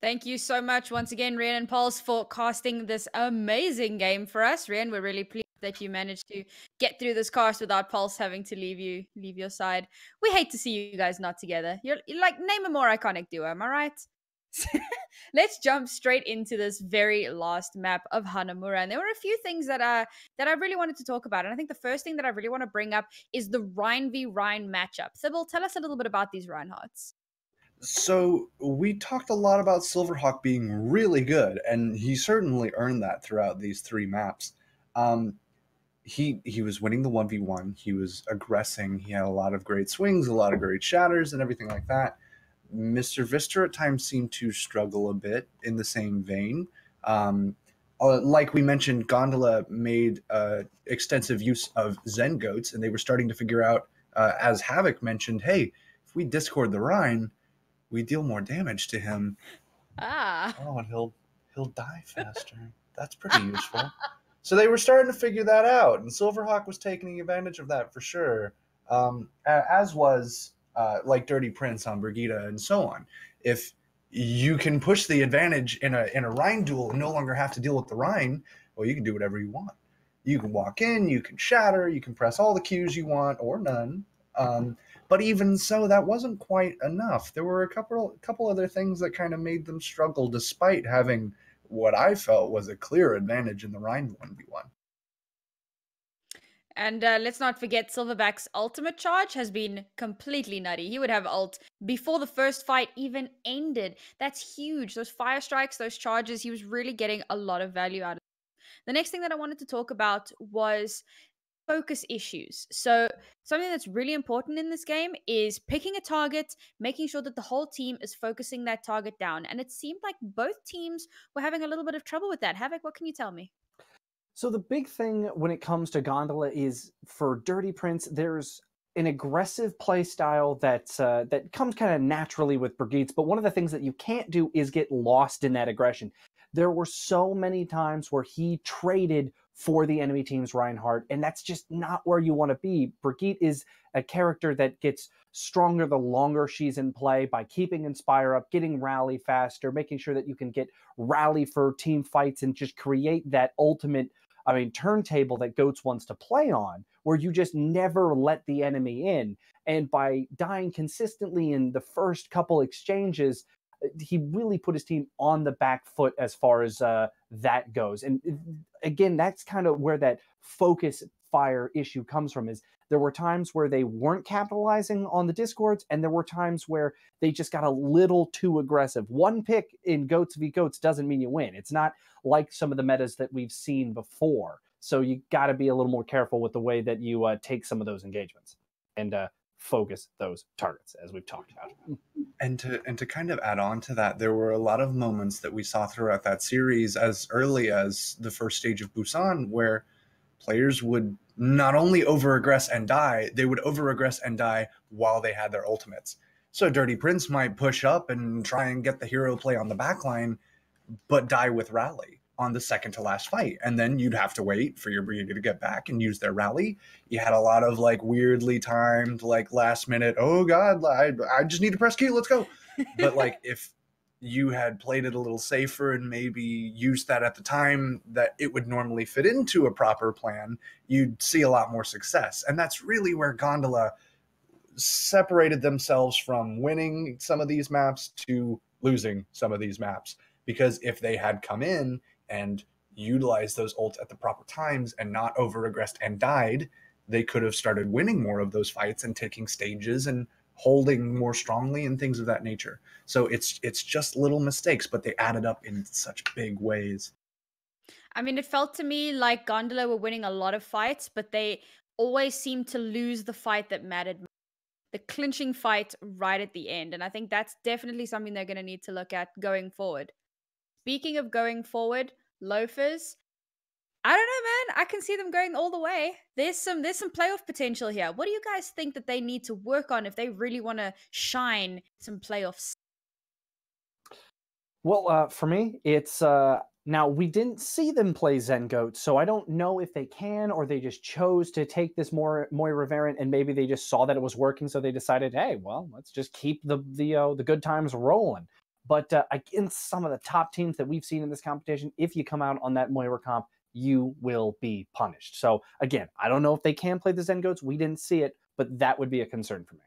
Thank you so much once again, Rian and Pulse, for casting this amazing game for us. Rian, we're really pleased that you managed to get through this cast without Pulse having to leave your side. We hate to see you guys not together. You're like, name a more iconic duo, am I right? Let's jump straight into this very last map of Hanamura. And there were a few things that I really wanted to talk about. And I think the first thing that I really want to bring up is the Rhine v Rhine matchup. Sybil, tell us a little bit about these Reinhardts. So we talked a lot about Silverhawk being really good, and he certainly earned that throughout these 3 maps. He was winning the 1v1. He was aggressing. He had a lot of great swings, a lot of great shatters, and everything like that. Mr. Vister at times seemed to struggle a bit in the same vein. Like we mentioned, Gondola made extensive use of Zen Goats, and they were starting to figure out, as Havoc mentioned, hey, if we Discord the Rhine, we deal more damage to him. Ah. Oh, and he'll die faster. That's pretty useful. So they were starting to figure that out, and Silverhawk was taking advantage of that for sure. As was like Dirty Prince on Brigitte and so on. If you can push the advantage in a Rhine duel and no longer have to deal with the Rhine, well, you can do whatever you want. You can walk in, you can shatter, you can press all the Qs you want or none. But even so, that wasn't quite enough. There were a couple other things that kind of made them struggle, despite having what I felt was a clear advantage in the Rhine 1v1. And let's not forget Silverback's ultimate charge has been completely nutty. He would have ult before the first fight even ended. That's huge. Those fire strikes, those charges, he was really getting a lot of value out of it. The next thing that I wanted to talk about was focus issues. So something that's really important in this game is picking a target, making sure that the whole team is focusing that target down. And it seemed like both teams were having a little bit of trouble with that. Havoc, what can you tell me? So the big thing when it comes to Gondola is for Dirty Prince, there's an aggressive play style that comes kind of naturally with Brigitte's, but one of the things that you can't do is get lost in that aggression. There were so many times where he traded for the enemy team's Reinhardt, and that's just not where you want to be. Brigitte is a character that gets stronger the longer she's in play by keeping Inspire up, getting Rally faster, making sure that you can get Rally for team fights and just create that ultimate turntable that Goats wants to play on, where you just never let the enemy in. And by dying consistently in the first couple exchanges, he really put his team on the back foot as far as that goes. And again, that's kind of where that focus fire issue comes from, is there were times where they weren't capitalizing on the discords, and there were times where they just got a little too aggressive. One pick in Goats v Goats doesn't mean you win. It's not like some of the metas that we've seen before. So you got to be a little more careful with the way that you take some of those engagements and focus those targets, as we've talked about. And to kind of add on to that, there were a lot of moments that we saw throughout that series, as early as the first stage of Busan, where players would not only over-aggress and die, they would over-aggress and die while they had their ultimates. So Dirty Prince might push up and try and get the hero play on the backline, but die with Rally on the second to last fight. And then you'd have to wait for your Brigade to get back and use their Rally. You had a lot of like weirdly timed, like last minute, oh God, I just need to press Q, let's go. But like if you had played it a little safer and maybe used that at the time that it would normally fit into a proper plan, you'd see a lot more success. And that's really where Gondola separated themselves from winning some of these maps to losing some of these maps. Because if they had come in and utilized those ults at the proper times and not over-aggressed and died, they could have started winning more of those fights and taking stages and holding more strongly and things of that nature. So it's just little mistakes, but they added up in such big ways. I mean, it felt to me like Gondola were winning a lot of fights, but they always seemed to lose the fight that mattered, the clinching fight right at the end. And I think that's definitely something they're going to need to look at going forward. Speaking of going forward, Loafers, I don't know, man. I can see them going all the way. There's some playoff potential here. What do you guys think that they need to work on if they really want to shine some playoffs? Well, for me, it's now we didn't see them play Zen Goat, so I don't know if they can or they just chose to take this more Moira variant and maybe they just saw that it was working, so they decided, hey, well, let's just keep the good times rolling. But against some of the top teams that we've seen in this competition, if you come out on that Moira comp, you will be punished. So again, I don't know if they can play the Zen Goats. We didn't see it, but that would be a concern for me.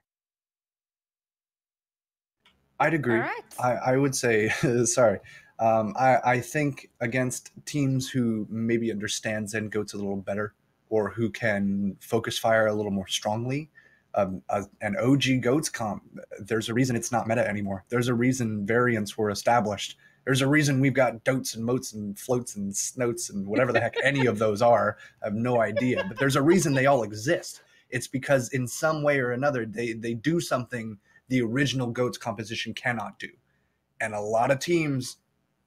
I'd agree. All right. I would say, sorry. I think against teams who maybe understand Zen Goats a little better or who can focus fire a little more strongly, an OG Goats comp, there's a reason it's not meta anymore. There's a reason variants were established. There's a reason we've got dotes and motes and floats and snotes and whatever the heck any of those are. I have no idea. But there's a reason they all exist. It's because in some way or another, they do something the original Goats composition cannot do. And a lot of teams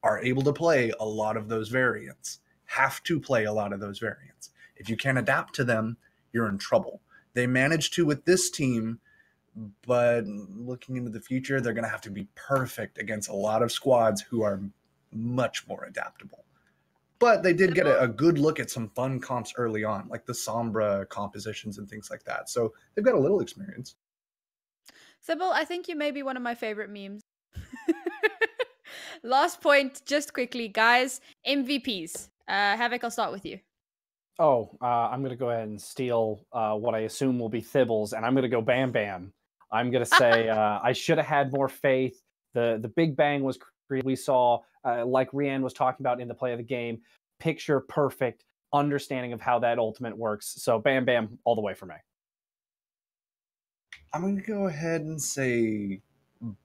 are able to play a lot of those variants, have to play a lot of those variants. If you can't adapt to them, you're in trouble. They managed to with this team, but looking into the future, they're going to have to be perfect against a lot of squads who are much more adaptable. But they did get a good look at some fun comps early on, like the Sombra compositions and things like that. So they've got a little experience. Sybil, I think you may be one of my favorite memes. Last point, just quickly, guys. MVPs. Havoc, I'll start with you. Oh, I'm going to go ahead and steal what I assume will be Thibbles, and I'm going to go Bam Bam. I'm going to say I should have had more faith. The Big Bang was created. We saw, like Rianne was talking about in the play of the game, picture perfect understanding of how that ultimate works. So Bam Bam all the way for me. I'm going to go ahead and say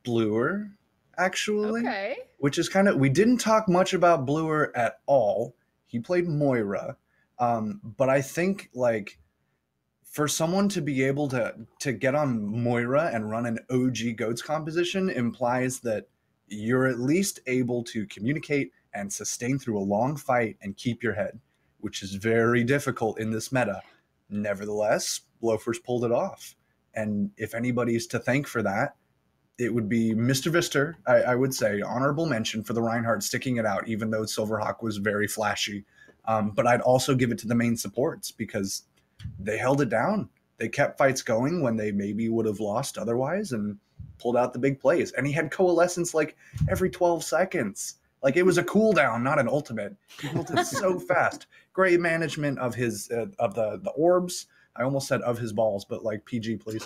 Bluer, actually. Okay. Which is kind of, we didn't talk much about Bluer at all. He played Moira. But I think, like, for someone to be able to get on Moira and run an OG Goats composition implies that you're at least able to communicate and sustain through a long fight and keep your head, which is very difficult in this meta. Nevertheless, Loafers pulled it off. And if anybody's to thank for that, it would be Mr. Vister. I would say honorable mention for the Reinhardt sticking it out, even though Silverhawk was very flashy. But I'd also give it to the main supports because they held it down. They kept fights going when they maybe would have lost otherwise and pulled out the big plays. And he had coalescence like every 12 seconds. Like it was a cooldown, not an ultimate. He ulted so fast. Great management of his of the orbs. I almost said of his balls, but like PG, please.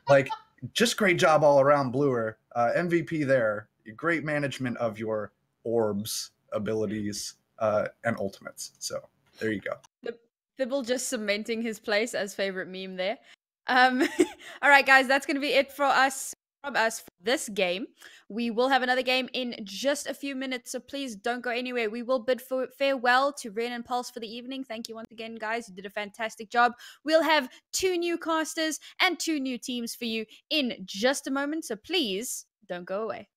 Like just great job all around, Bluer. MVP there. Great management of your orbs abilities and ultimates. So there you go. Thibble just cementing his place as favorite meme there. All right, guys, that's going to be it from us for this game. We will have another game in just a few minutes, so please don't go anywhere. We will bid farewell to Ren and Pulse for the evening. Thank you once again, guys. You did a fantastic job. We'll have 2 new casters and 2 new teams for you in just a moment, so please don't go away.